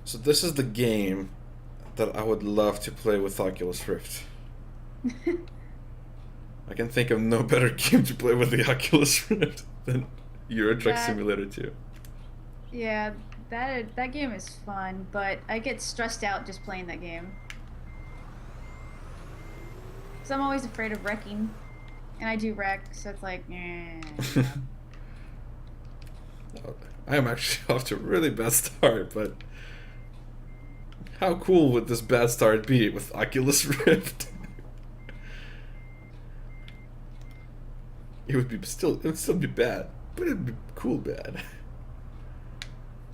So this is the game that I would love to play with Oculus Rift. I can think of no better game to play with the Oculus Rift than Euro Truck Simulator 2. Yeah, that game is fun, but I get stressed out just playing that game. Because I'm always afraid of wrecking. And I do wreck, so it's like, eh. I am actually off to a really bad start, but how cool would this bad start be with Oculus Rift? It would still be bad, but it'd be cool bad.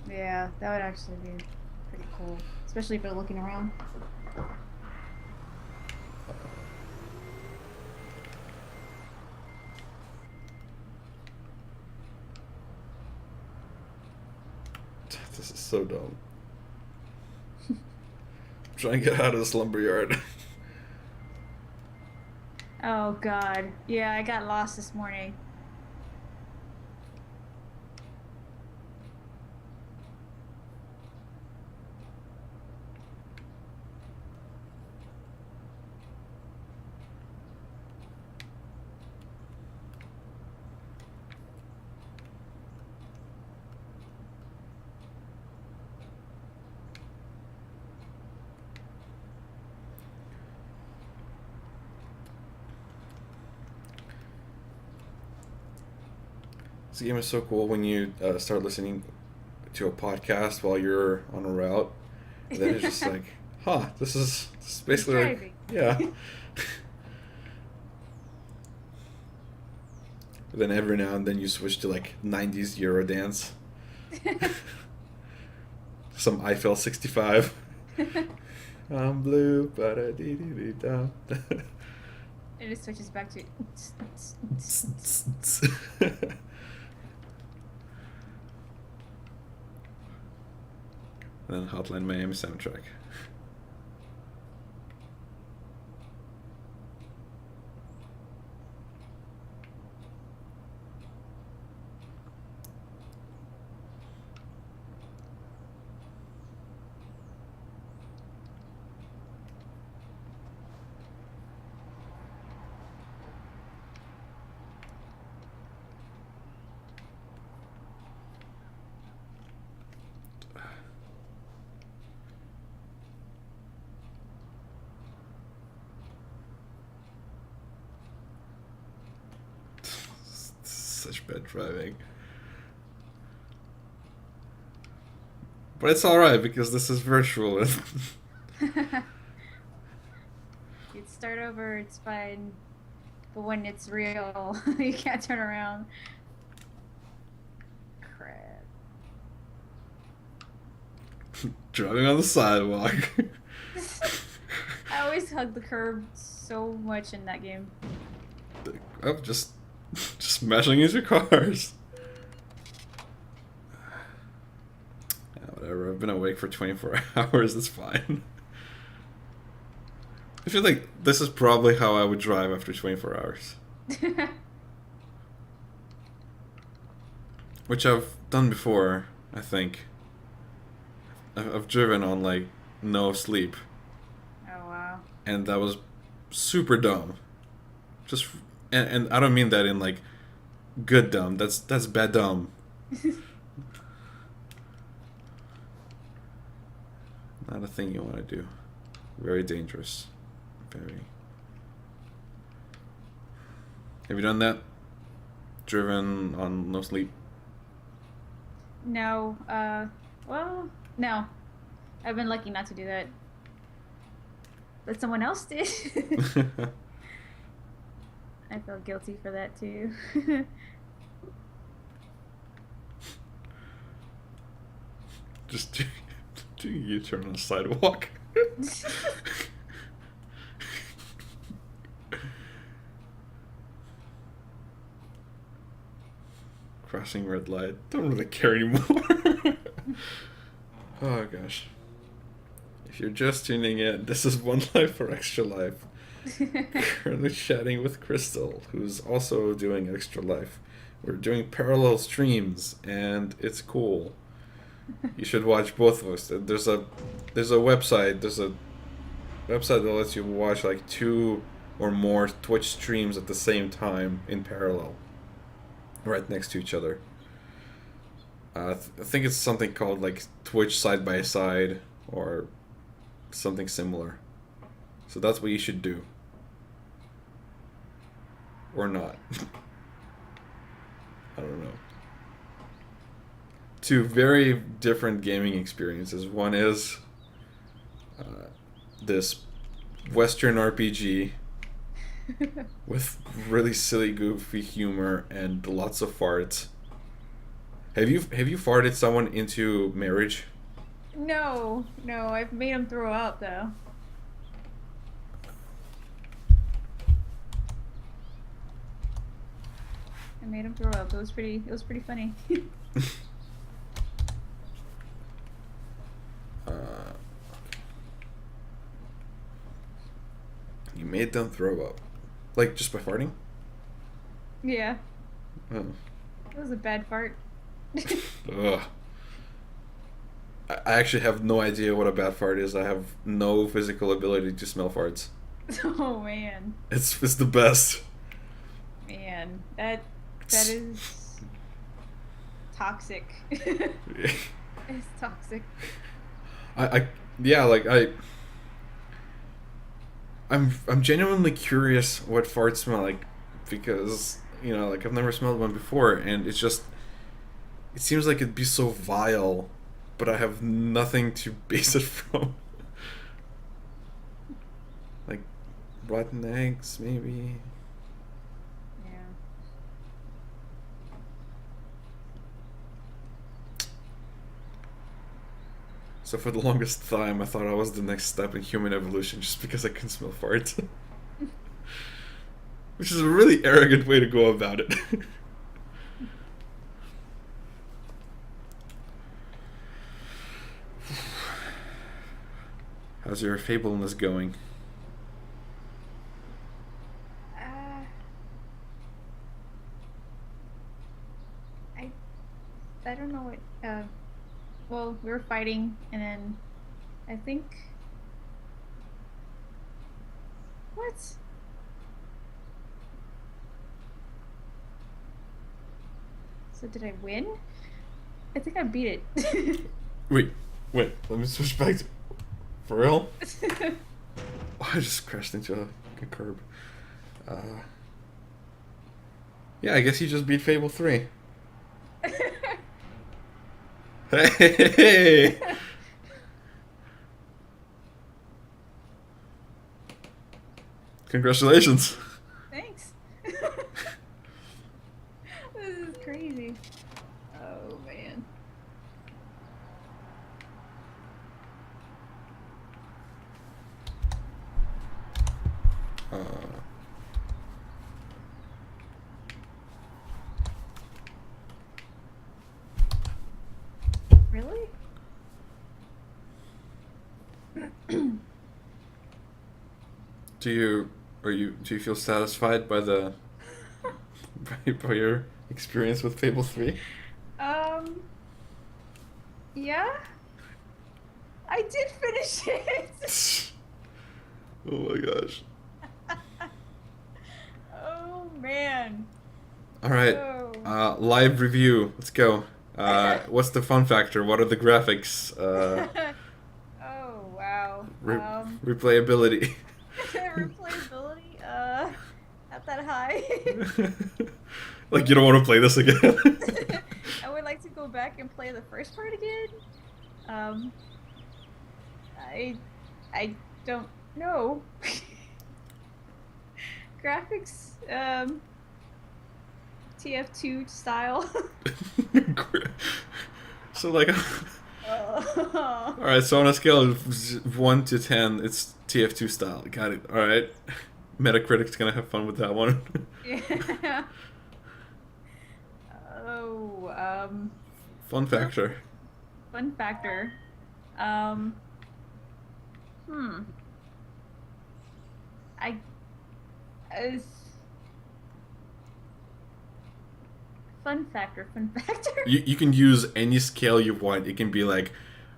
Yeah, that would actually be pretty cool. Especially if they're looking around. This is so dumb. I'm trying to get out of this lumberyard. Oh god. Yeah, I got lost this morning. This game is so cool when you start listening to a podcast while you're on a route. And then it's just like, huh, this is basically like, yeah. Then every now and then you switch to like 90s Eurodance. Some Eiffel 65. I'm blue, ba-da-dee-dee-dee-da. And it switches back to. And then Hotline Miami soundtrack. such bad driving. But it's alright because this is virtual. You'd start over, it's fine. But when it's real, you can't turn around. Crap. Driving on the sidewalk. I always hug the curb so much in that game. Oh, just smashing into cars. Yeah, whatever. I've been awake for 24 hours. That's fine. I feel like this is probably how I would drive after 24 hours. Which I've done before, I think. I've driven on, like, no sleep. Oh, wow. And that was super dumb. Just, and I don't mean that in, like, good dumb. That's bad dumb. Not a thing you want to do. Very dangerous. Very. Have you done that? Driven on no sleep? No, well, no. I've been lucky not to do that. But someone else did. I feel guilty for that too. Just do you turn on the sidewalk? Crossing red light. Don't really care anymore. Oh gosh. If you're just tuning in, this is One Life for Extra Life. Currently chatting with Crystal, who's also doing Extra Life. We're doing parallel streams, and it's cool. You should watch both of us. There's a website. There's a website that lets you watch like 2 or more Twitch streams at the same time in parallel, right next to each other. I think it's something called like Twitch side by side or something similar. So that's what you should do. Or not. I don't know. 2 very different gaming experiences. One is this Western RPG with really silly, goofy humor and lots of farts. Have you farted someone into marriage? No, I've made him throw up though. I made him throw up. It was pretty funny. You made them throw up, like just by farting? Yeah, Oh. it was a bad fart. Ugh. I actually have no idea what a bad fart is. I have no physical ability to smell farts. Oh man, It's the best. man, that is toxic. It's toxic. Yeah, like I'm genuinely curious what farts smell like, because like I've never smelled one before, and it seems like it'd be so vile, but I have nothing to base it from. Like rotten eggs, maybe. Yeah. So for the longest time, I thought I was the next step in human evolution just because I can smell farts. Which is a really arrogant way to go about it. How's your fableness going? I don't know what. Well, we were fighting, and then I think. What? So did I win? I think I beat it. Wait, let me switch back to... For real? I just crashed into a curb. Yeah, I guess you just beat Fable 3. Hey! Congratulations. Thanks. This is crazy. Oh man. Uh, Really? do you feel satisfied by the by your experience with Fable 3? Um. Yeah. I did finish it. Oh my gosh. Oh man. All right. Oh. Live review. Let's go. What's the fun factor? What are the graphics? Oh wow. Replayability. Replayability. Not that high. Like you don't want to play this again. I would like to go back and play the first part again. Um. I don't know. Graphics. TF2 style. So like, Oh. all right. So on a scale of 1 to 10, it's TF2 style. Got it. All right. Metacritic's gonna have fun with that one. Yeah. Oh, Fun factor. fun factor. Um, hmm. I, as fun factor. You can use any scale you want. It can be like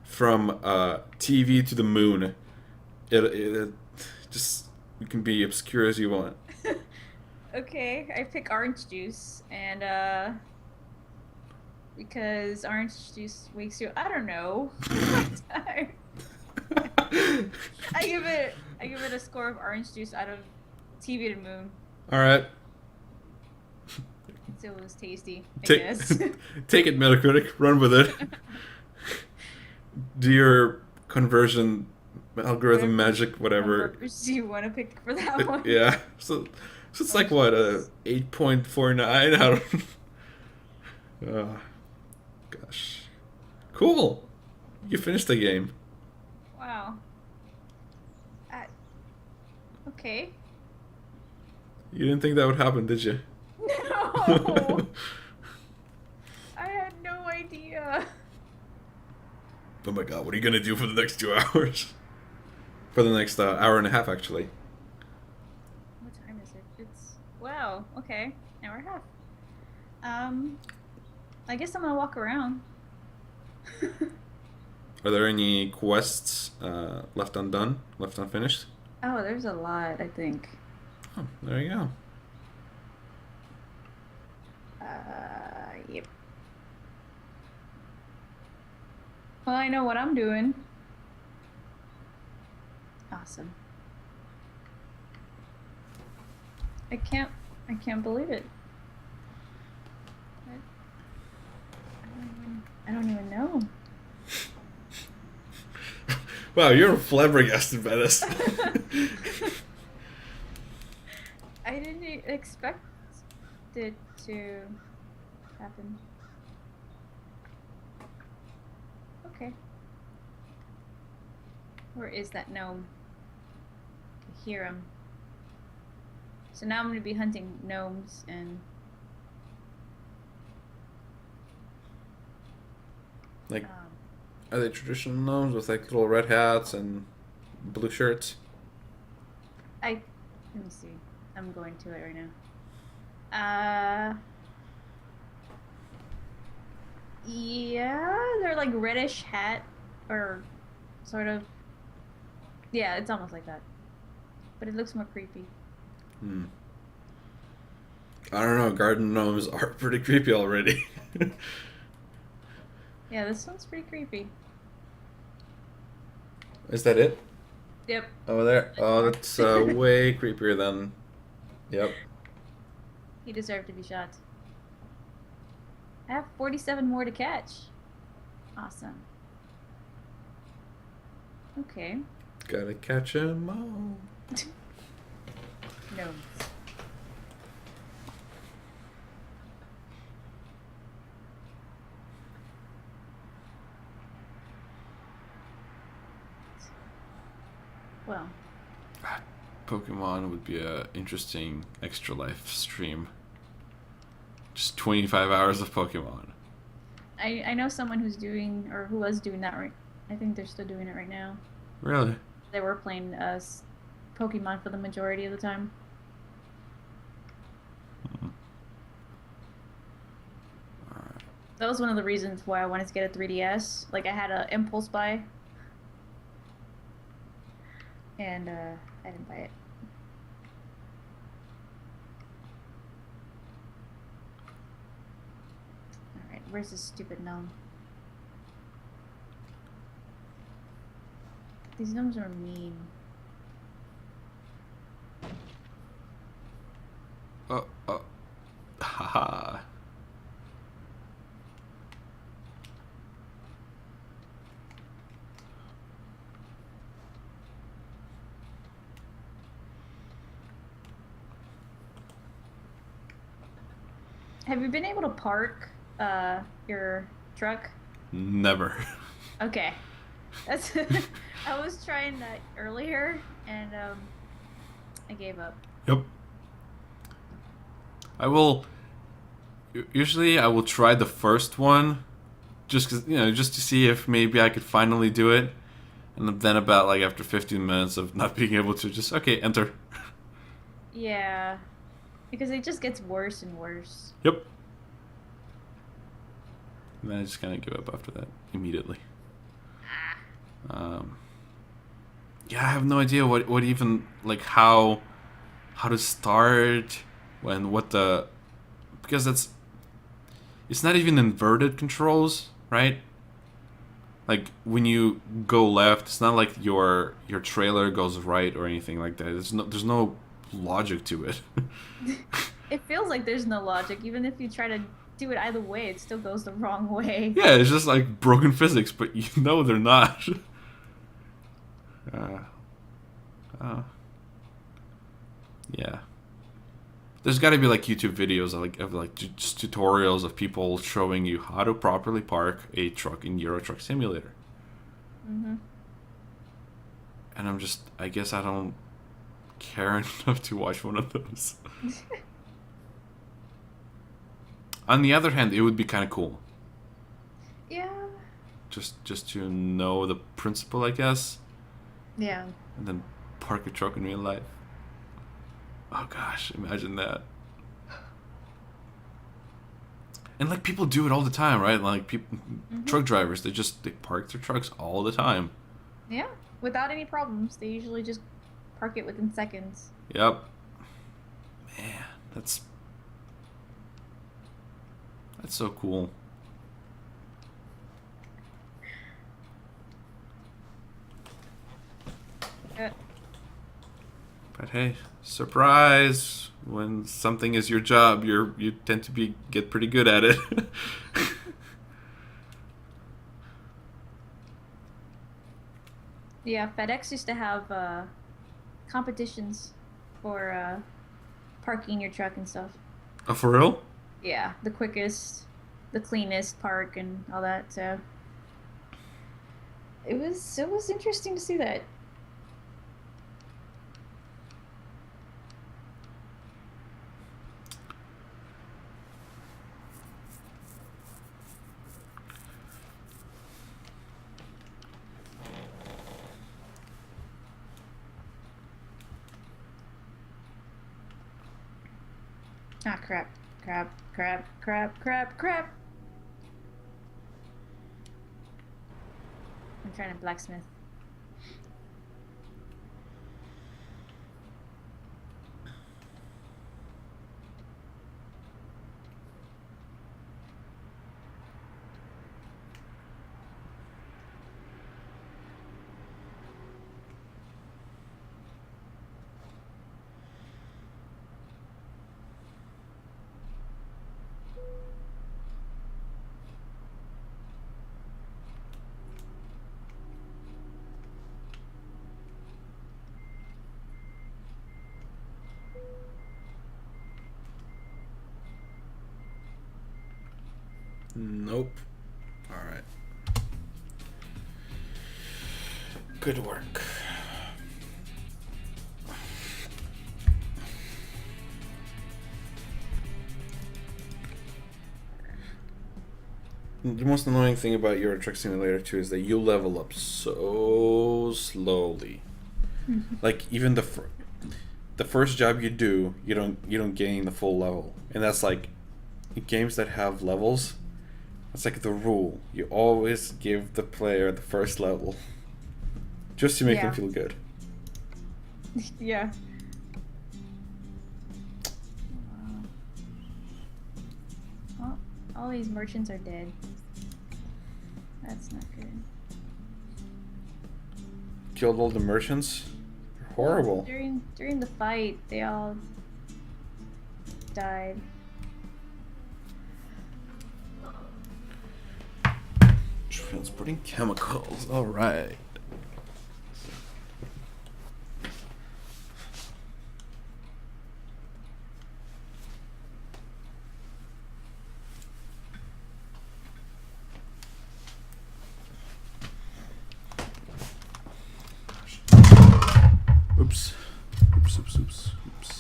from TV to the moon. It just you can be obscure as you want. Okay, I pick orange juice, and because orange juice makes you, I don't know. I give it a score of orange juice out of TV to moon. All right. It was tasty, I Take guess. take it, Metacritic. Run with it. Do your conversion algorithm magic, whatever. Numbers do you want to pick for that one? Yeah. So it's like what, 8.49. I don't. Oh, gosh. Cool. You finished the game. Wow. Okay. You didn't think that would happen, did you? No. I had no idea. Oh my god, what are you gonna do for the next 2 hours? For the next hour and a half, actually. What time is it? It's wow. Okay, hour and a half. I guess I'm gonna walk around. Are there any quests left undone, left unfinished? Oh, there's a lot, I think. Oh, there you go. Yep. Well, I know what I'm doing. Awesome. I can't believe it. I don't even know. Wow, you're flabbergasted by this. I didn't expect it to happen. Okay. Where is that gnome? I can hear him. So now I'm going to be hunting gnomes and... Like, are they traditional gnomes with like little red hats and blue shirts? let me see. I'm going to it right now. Yeah, they're like reddish hat, or sort of. Yeah, it's almost like that. But it looks more creepy. Hmm. I don't know, garden gnomes are pretty creepy already. Yeah, this one's pretty creepy. Is that it? Yep. Over there? Oh, that's way creepier than... Yep. He deserved to be shot. I have 47 more to catch. Awesome. Okay. Gotta catch 'em all. No. Well, Pokemon would be a interesting extra life stream. Just 25 hours of Pokemon. I know someone who's doing, or who was doing that right. I think they're still doing it right now. Really? They were playing Pokemon for the majority of the time. Alright. That was one of the reasons why I wanted to get a 3DS. Like, I had an impulse buy. And, I didn't buy it. Alright, where's this stupid gnome? These gnomes are mean. Oh. Haha. Have you been able to park your truck? Never. Okay. That's I was trying that earlier and I gave up. Yep. Usually I will try the first one, just just to see if maybe I could finally do it, and then about like after 15 minutes of not being able to, just okay, enter. Yeah. Because it just gets worse and worse. Yep. And then I just kind of give up after that immediately. Yeah, I have no idea what even, like, how to start, because it's not even inverted controls, right? Like when you go left, it's not like your trailer goes right or anything like that. There's no logic to it. It feels like there's no logic. Even if you try to do it either way, it still goes the wrong way. Yeah, it's just like broken physics, but they're not. Yeah. There's got to be like YouTube videos of just tutorials of people showing you how to properly park a truck in Euro Truck Simulator. Mhm. And I guess I don't care enough to watch one of those. On the other hand, it would be kind of cool. Yeah. Just to know the principle, I guess, Yeah. and then park a truck in real life. Oh gosh, imagine that. And like people do it all the time, right? Like people, truck drivers, they park their trucks all the time. Yeah. Without any problems. They usually just park it within seconds. Yep. Man, that's so cool. But hey, surprise! When something is your job, you tend to get pretty good at it. Yeah, FedEx used to have competitions for parking your truck and stuff. Oh, for real? Yeah, the quickest, the cleanest park and all that. So it was interesting to see that. Ah, crap. Crap, crap, crap, crap, crap. I'm trying to blacksmith. Nope. Alright. Good work. The most annoying thing about Euro Truck Simulator 2 is that you level up so slowly. Like even the first job you do, you don't gain the full level, and that's like games that have levels. That's like the rule. You always give the player the first level, just to make them feel good. Yeah. Well, all these merchants are dead. That's not good. Killed all the merchants. They're horrible. During the fight, they all died. Transporting chemicals. All right. Oops. Oops, oops, oops, oops.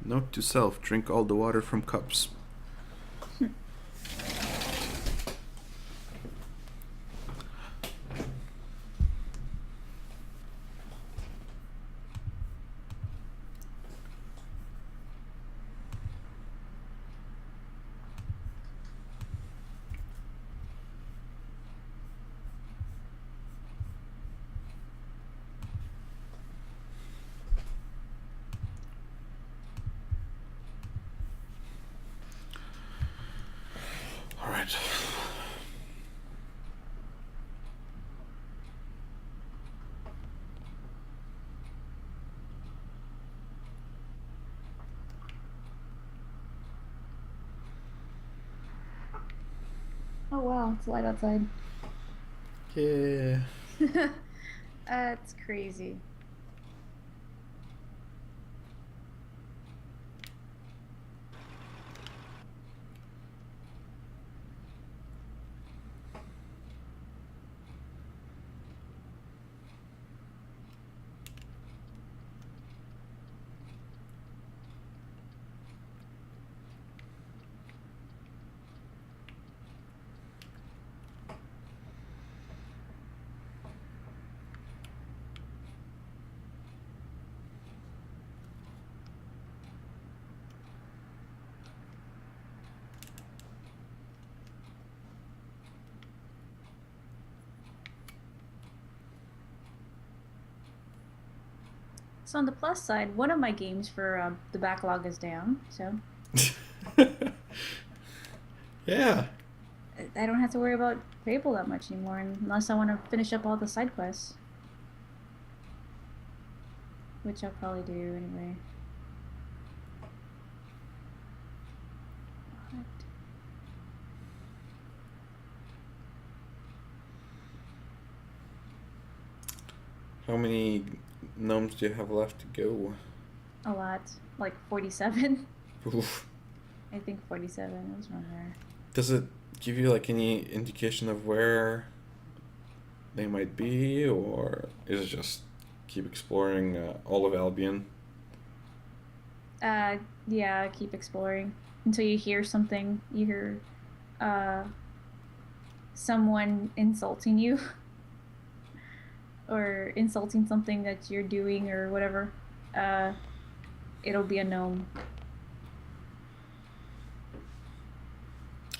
Note to self, drink all the water from cups. All right. Oh wow, it's light outside. Yeah. That's crazy. So on the plus side, one of my games for the backlog is down, so Yeah. I don't have to worry about Fable that much anymore, unless I want to finish up all the side quests, which I'll probably do anyway. What? How many gnomes do you have left to go? A lot, like 47. Oof. I think 47. It was around there. Does it give you like any indication of where they might be, or is it just keep exploring all of Albion? Yeah, keep exploring until you hear something. You hear someone insulting you or insulting something that you're doing or whatever. It'll be a gnome.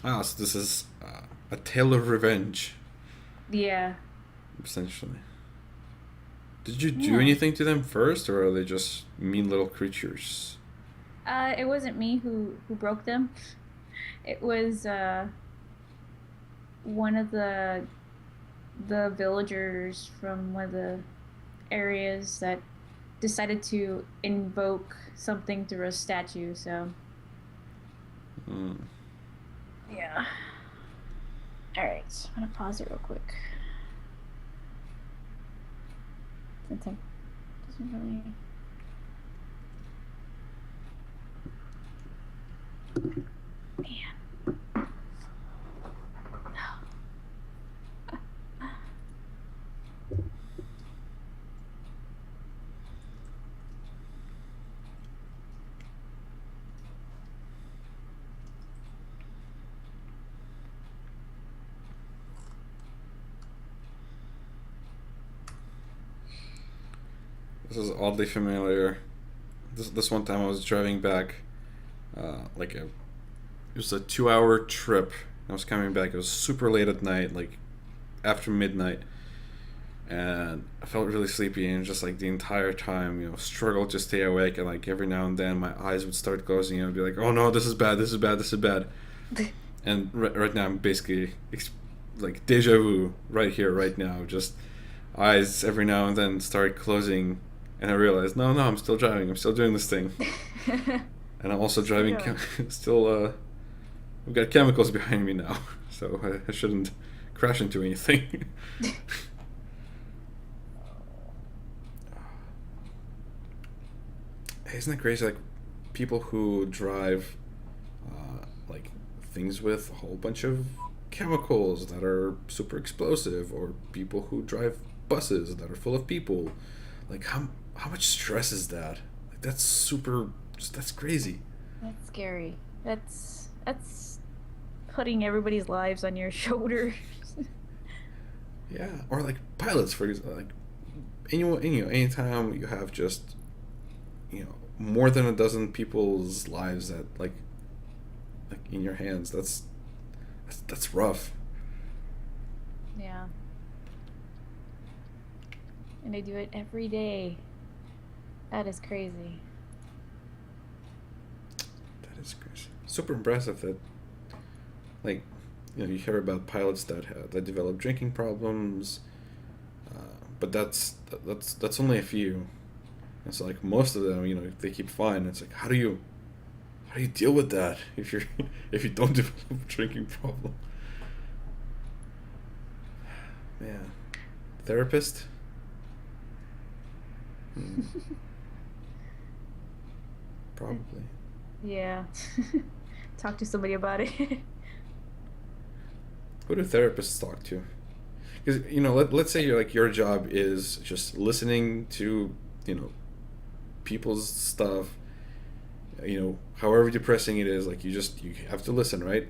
Ah, so this is a tale of revenge, Yeah. essentially. Did you do Yeah. anything to them first, or are they just mean little creatures? It wasn't me who broke them. It was one of the villagers from one of the areas that decided to invoke something through a statue, so Hmm. yeah. Alright, I'm gonna pause it real quick. Doesn't really. Man. This is oddly familiar. This one time I was driving back, it was a 2 hour trip. I was coming back. It was super late at night, like after midnight, and I felt really sleepy and just like the entire time, struggled to stay awake. And like every now and then, my eyes would start closing, and I'd be like, "Oh no, this is bad. This is bad. This is bad." And right now, I'm basically like deja vu right here, right now. Just eyes every now and then start closing. And I realized, no, I'm still driving. I'm still doing this thing. And I'm also driving. We've got chemicals behind me now, so I shouldn't crash into anything. Isn't it crazy? Like people who drive, like things with a whole bunch of chemicals that are super explosive, or people who drive buses that are full of people. Like how much stress is that? Like that's crazy. That's scary. That's putting everybody's lives on your shoulders. Yeah, or like pilots, for example. Like anytime you have just more than a dozen people's lives that like in your hands, that's rough. Yeah. And they do it every day. That is crazy. That is crazy. Super impressive that, like, you hear about pilots that develop drinking problems, but that's only a few. It's like most of them, they keep fine. It's like how do you deal with that if you don't develop a drinking problem? Man, therapist. Probably. Yeah. Talk to somebody about it. Who do therapists talk to? Because let's say your job is just listening to people's stuff. However depressing it is, like you have to listen, right?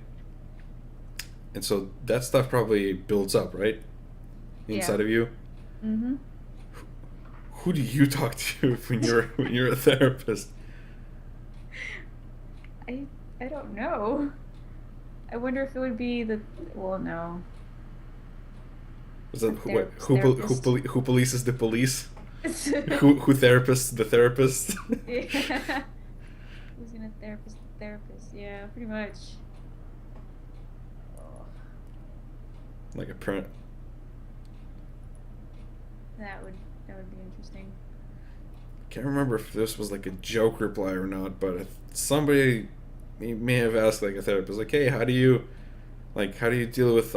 And so that stuff probably builds up, right, inside of you. Mm-hmm. Who do you talk to when you're a therapist? I don't know. I wonder if it would be no. Is that Therapist. who polices the police? who therapists the therapist? Yeah. Who's gonna therapist the therapist? Yeah, pretty much. Like a parent. That would be interesting. Can't remember if this was like a joke reply or not, but somebody may have asked like a therapist, like, "Hey, how do you deal with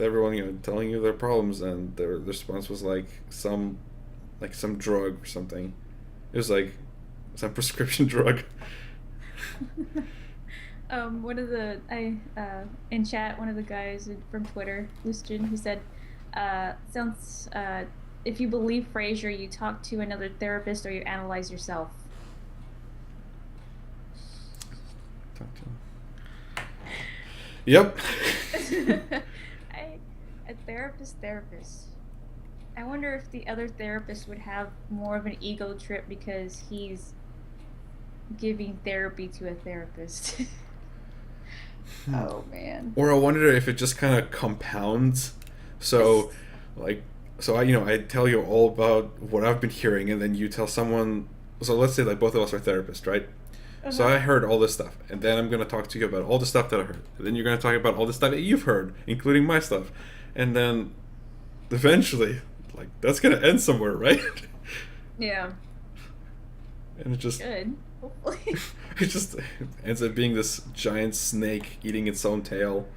everyone telling you their problems?" And their response was like some drug or something. It was like some prescription drug. One of the in chat, one of the guys from Twitter, Lucian, he said, sounds if you believe Frasier, you talk to another therapist or you analyze yourself. Talk to him. Yep. A therapist. I wonder if the other therapist would have more of an ego trip because he's giving therapy to a therapist. Oh man. Or I wonder if it just kind of compounds. So, I tell you all about what I've been hearing, and then you tell someone. So let's say like both of us are therapists, right? So I heard all this stuff, and then I'm gonna talk to you about all the stuff that I heard, and then you're gonna talk about all the stuff that you've heard, including my stuff, and then eventually, like that's gonna end somewhere, right? Yeah. And it just Good. Hopefully. it just ends up being this giant snake eating its own tail.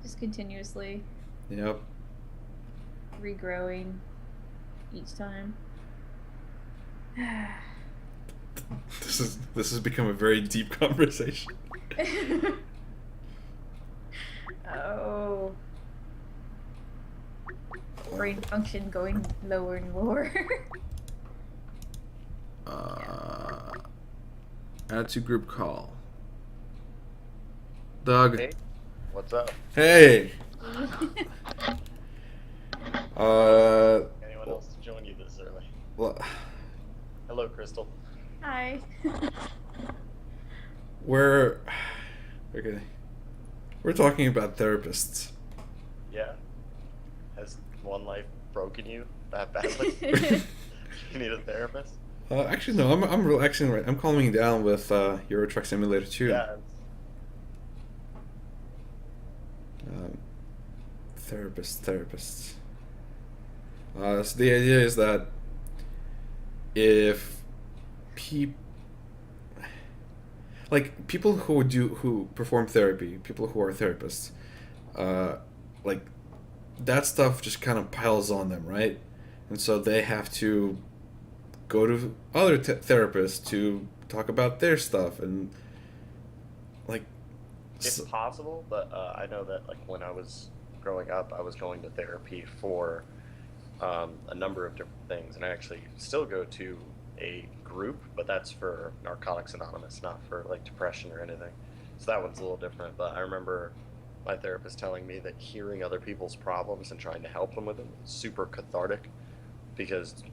Just continuously Yep. regrowing. each time. This has become a very deep conversation. Oh. Brain function going lower and lower. Add to group call. Doug. Hey, what's up? Hey. Anyone else to join you this early? Well, Hello, Crystal. Hi. we're okay. We're talking about therapists. Yeah. Has one life broken you that badly? You need a therapist? Actually, no. I'm relaxing. Right. I'm calming down with Euro Truck Simulator 2. Yeah. Therapists. So the idea is that if people who perform therapy, people who are therapists, like that stuff just kind of piles on them, right? And so they have to go to other therapists to talk about their stuff and like. It's possible, but I know that like when I was growing up, I was going to therapy for a number of different things, and I actually still go to a group, but that's for Narcotics Anonymous, not for like depression or anything. So that one's a little different. But I remember my therapist telling me that hearing other people's problems and trying to help them with them is super cathartic, because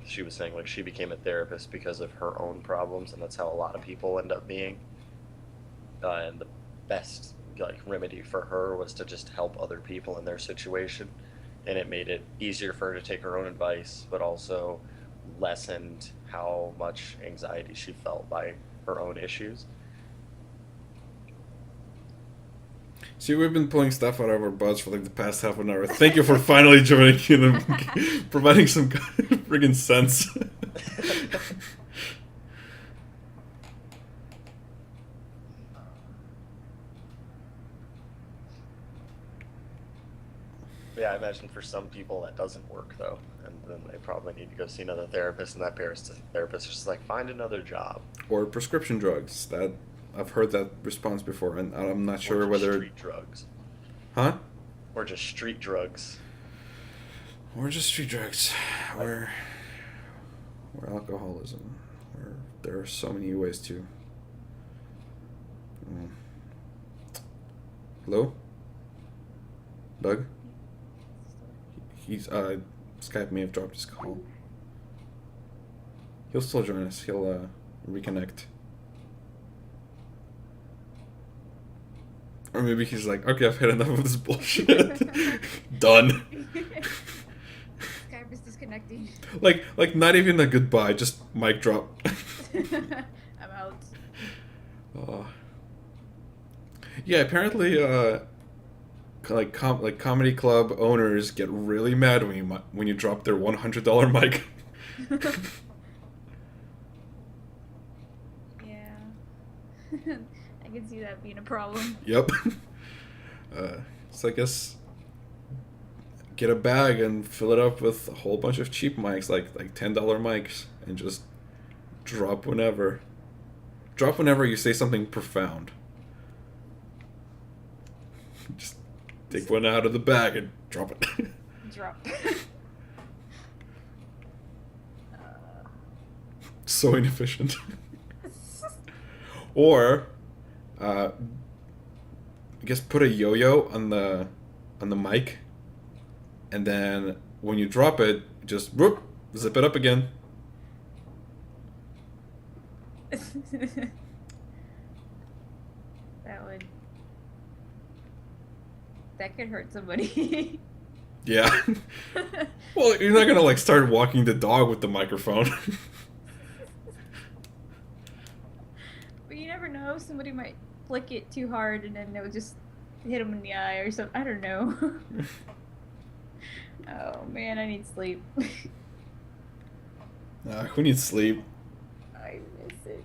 she was saying like she became a therapist because of her own problems, and that's how a lot of people end up being. And the best like remedy for her was to just help other people in their situation, and it made it easier for her to take her own advice, but also lessened how much anxiety she felt by her own issues. See, we've been pulling stuff out of our butts for like the past half an hour. Thank you for finally joining in and providing some friggin' sense. Yeah, I imagine for some people that doesn't work though, and then they probably need to go see another therapist, and that therapist is just like, find another job. Or prescription drugs. That I've heard that response before, and I'm not sure Or just whether street drugs. Huh? Or just street drugs. Or just street drugs. Or alcoholism. Or there are so many ways to. Hello? Doug? He's Skype may have dropped his call. He'll still join us. He'll reconnect. Or maybe he's like, okay, I've had enough of this bullshit. Done. Skype is disconnecting. Like not even a goodbye, just mic drop. I'm out. Yeah, apparently, comedy club owners get really mad when you drop their $100 mic. Yeah. I can see that being a problem. Yep. So I guess get a bag and fill it up with a whole bunch of cheap mics, like $10 mics, and just drop whenever. Drop whenever you say something profound. Just take one out of the bag and drop it. Drop. So inefficient. Or, I guess put a yo-yo on the mic, and then when you drop it, just whoop, zip it up again. That could hurt somebody. Yeah. Well, you're not gonna start walking the dog with the microphone. But you never know. Somebody might flick it too hard and then it would just hit them in the eye or something. I don't know. Oh man, I need sleep. Who needs sleep? I miss it.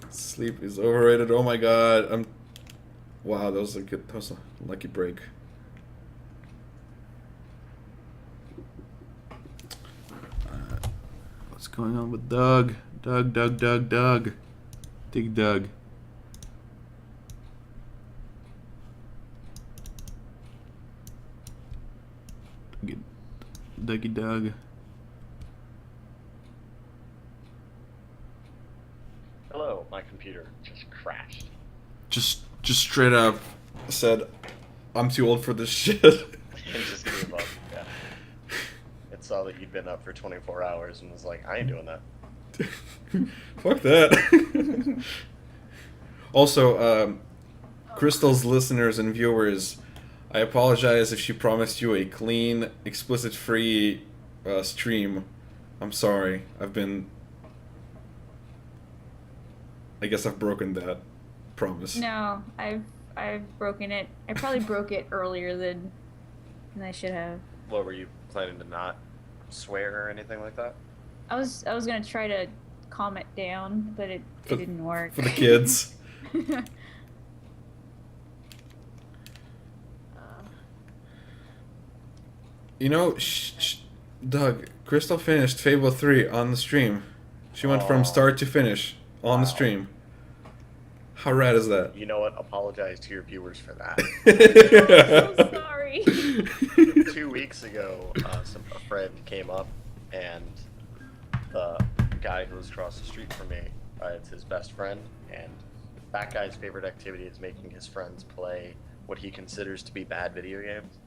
Sleep is overrated. Oh my god. Wow, that was a lucky break. going on with Doug? Doug. Dig Doug. Dougie Doug. Hello, my computer just crashed. Just straight up said, I'm too old for this shit. And just gave up. Yeah. It saw that you'd been up for 24 hours and was like, I ain't doing that. Fuck that. Also, Crystal's listeners and viewers, I apologize if she promised you a clean, explicit-free stream. I'm sorry. I guess I've broken that promise. No, I've broken it. I probably broke it earlier than I should have. What, were you planning to not swear or anything like that? I was gonna try to calm it down, but it didn't work. For the kids. You know, Doug, Crystal finished Fable 3 on the stream. She went from start to finish on the stream. How rad is that? You know what? Apologize to your viewers for that. I'm so sorry. 2 weeks ago, a friend came up, and the guy who was across the street from me, it's his best friend, and that guy's favorite activity is making his friends play what he considers to be bad video games.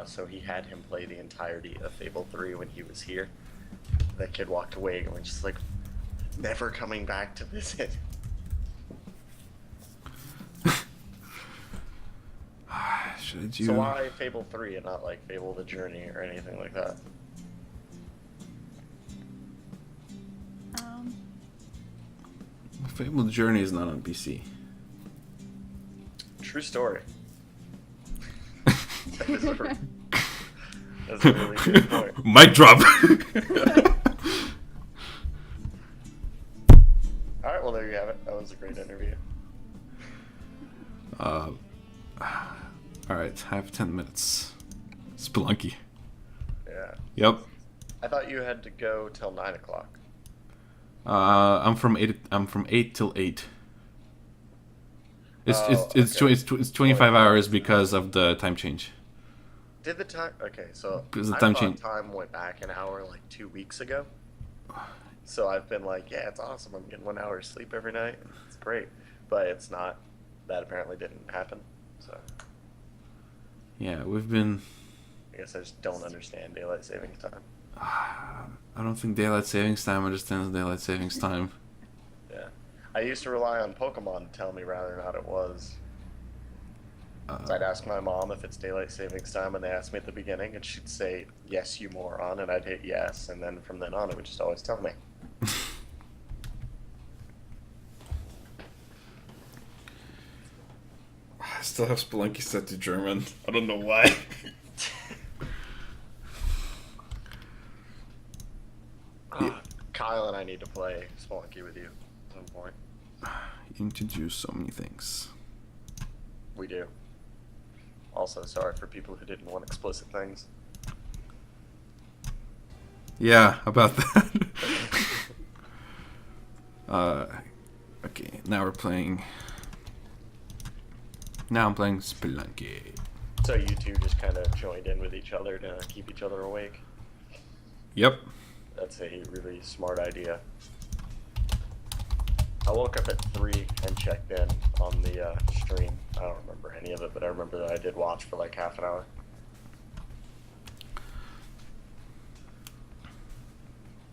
So he had him play the entirety of Fable 3 when he was here. That kid walked away going just like, never coming back to visit. Should I do... So why Fable 3 and not like Fable the Journey or anything like that? Fable Journey is not on PC. True story. That's a really good point. Mic drop. Alright, well there you have it. That was a great interview. Alright, I have 10 minutes. Spelunky. Yeah. Yep. I thought you had to go till 9 o'clock. I'm from 8 till 8. It's 25 hours because of the time change. Did the time? Okay, so Because the I time thought change. time went back an hour like 2 weeks ago. So I've been like, yeah, it's awesome. I'm getting 1 hour of sleep every night. It's great, but it's not. That apparently didn't happen. So Yeah, we've been... I guess I just don't understand daylight savings time. I don't think daylight savings time understands daylight savings time. Yeah, I used to rely on Pokemon to tell me whether or not it was. So I'd ask my mom if it's daylight savings time, and they asked me at the beginning, and she'd say, "Yes, you moron," and I'd hit yes, and then from then on, it would just always tell me. I still have Spelunky set to German. I don't know why. Kyle and I need to play Spelunky with you at some point. You need to do so many things. We do. Also, sorry for people who didn't want explicit things. Yeah, about that. Okay, now we're playing... Now I'm playing Spelunky. So you two just kind of joined in with each other to keep each other awake? Yep. That's a really smart idea. I woke up at 3 and checked in on the stream. I don't remember any of it, but I remember that I did watch for like half an hour.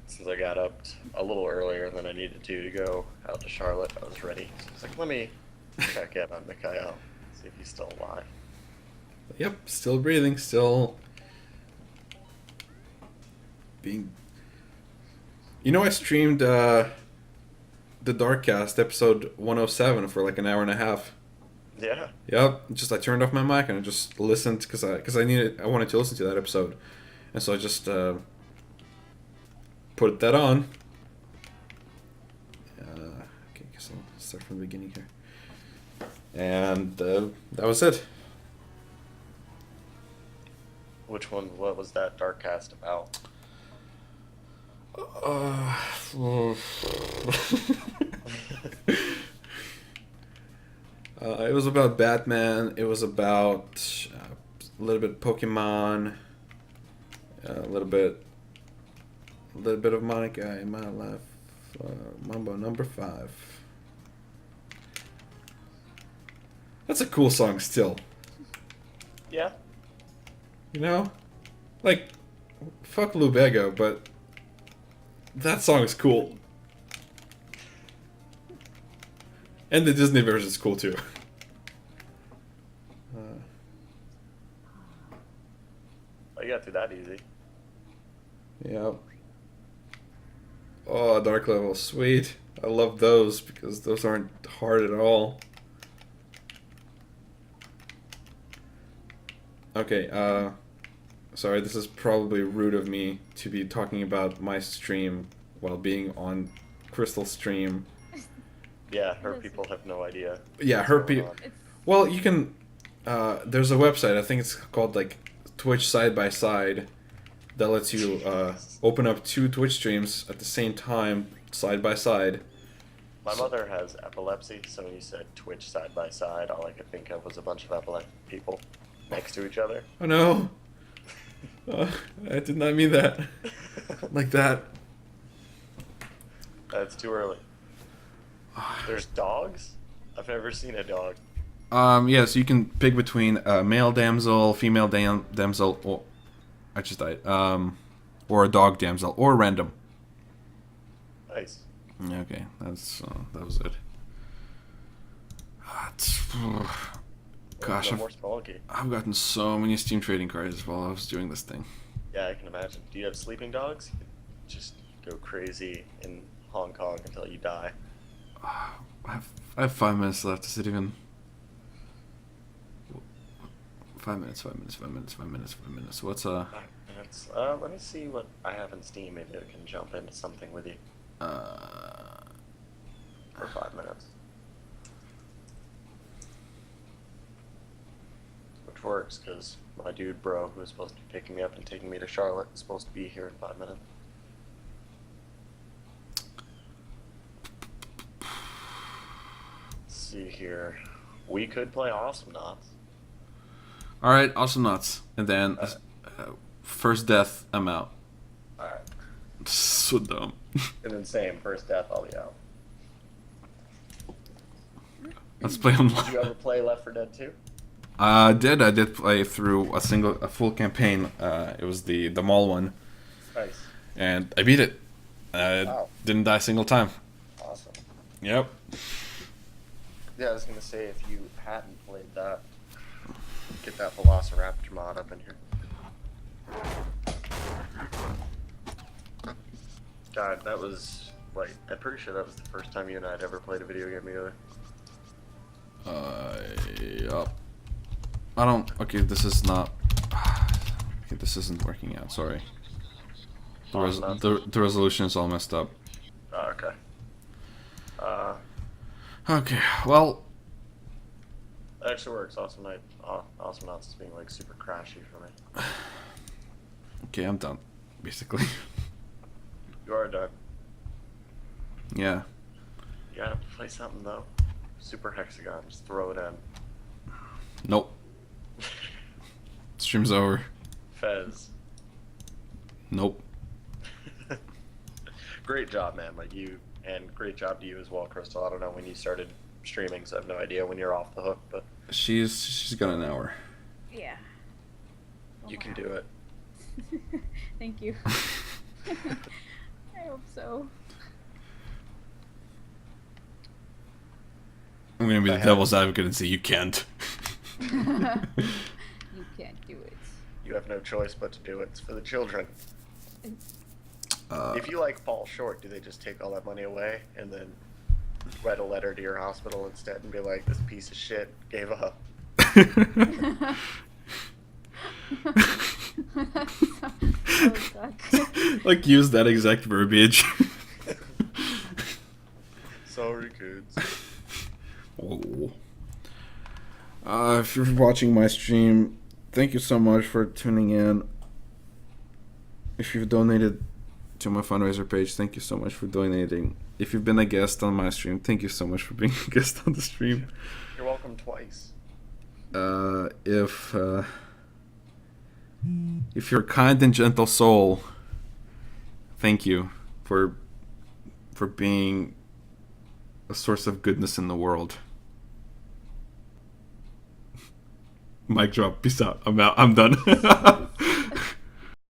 Since I got up a little earlier than I needed to go out to Charlotte, I was ready. So I was like, let me check in on Mikhail, see if he's still alive. Yep, still breathing, still... being... You know, I streamed the Darkcast episode 107 for like an hour and a half. Yeah. Yep, just I turned off my mic and I just listened because I wanted to listen to that episode, and so I just put that on. Okay, guess I'll start from the beginning here, and that was it. Which one? What was that Darkcast about? It was about Batman. It was about a little bit Pokemon. A little bit of Monica in my life. Mambo number 5. That's a cool song still. Yeah. You know? Like, fuck Lubega, but that song is cool. And the Disney version is cool too. I got through that easy. Yeah. Oh, Dark Level, sweet. I love those because those aren't hard at all. Okay, sorry, this is probably rude of me to be talking about my stream while being on Crystal's stream. Yeah, her people have no idea. Yeah, what's her going people. on. Well, you can. There's a website. I think it's called like Twitch Side by Side, that lets you open up 2 Twitch streams at the same time, side by side. My mother has epilepsy, so when you said Twitch side by side, all I could think of was a bunch of epileptic people next to each other. Oh no! I did not mean that. Like that. That's too early. There's dogs? I've never seen a dog. Yeah, so you can pick between male damsel, female damsel, or I just died. Or a dog damsel, or random. Nice. Okay, that was it. Gosh, No more Spelunky. I've gotten so many Steam trading cards while I was doing this thing. Yeah, I can imagine. Do you have sleeping dogs? You could just go crazy in Hong Kong until you die. I have 5 minutes left. Is it even? 5 minutes. 5 minutes. 5 minutes. 5 minutes. 5 minutes. What's 5 minutes. Let me see what I have in Steam. Maybe I can jump into something with you for 5 minutes. Which works, because my dude bro, who was supposed to be picking me up and taking me to Charlotte, is supposed to be here in 5 minutes. Let's see here. We could play Awesome Knots. All right, awesome nuts, and then first death, I'm out. Alright. So dumb. And then same, first death, I'll be out. Let's play Did you online. ever play Left 4 Dead 2? I did play through a full campaign. It was the mall one, Nice. and I beat it. Wow. Didn't die a single time. Awesome. Yep. Yeah, I was gonna say, if you hadn't played that, get that Velociraptor mod up in here. God, that was, like, I'm pretty sure that was the first time you and I had ever played a video game together. Yup. I don't. Okay, this is not. Okay, this isn't working out. Sorry. The resolution is all messed up. Oh, okay. Okay, well. That actually works. Awesome Knots is being, like, super crashy for me. Okay, I'm done. Basically. You are done. Yeah. You gotta play something, though. Super Hexagon, just throw it in. Nope. Stream's over. Fez. Nope. Great job, man. Like, you, and great job to you as well, Crystal. I don't know when you started streaming, so I have no idea when you're off the hook, but She's got an hour. Yeah. you can do it. Thank you. I hope so. I'm gonna be the I have- devil's advocate and say you can't. You can't do it. You have no choice but to do it. It's for the children. If you like fall short, do they just take all that money away and then write a letter to your hospital instead and be like, this piece of shit gave up? Oh, God. Like use that exact verbiage. Sorry, kids. Oh. If you're watching my stream, thank you so much for tuning in. If you've donated to my fundraiser page. Thank you so much for donating. If you've been a guest on my stream, thank you so much for being a guest on the stream. You're welcome twice. If you're a kind and gentle soul, thank you for being a source of goodness in the world. Mic drop. Peace out. I'm out. I'm done.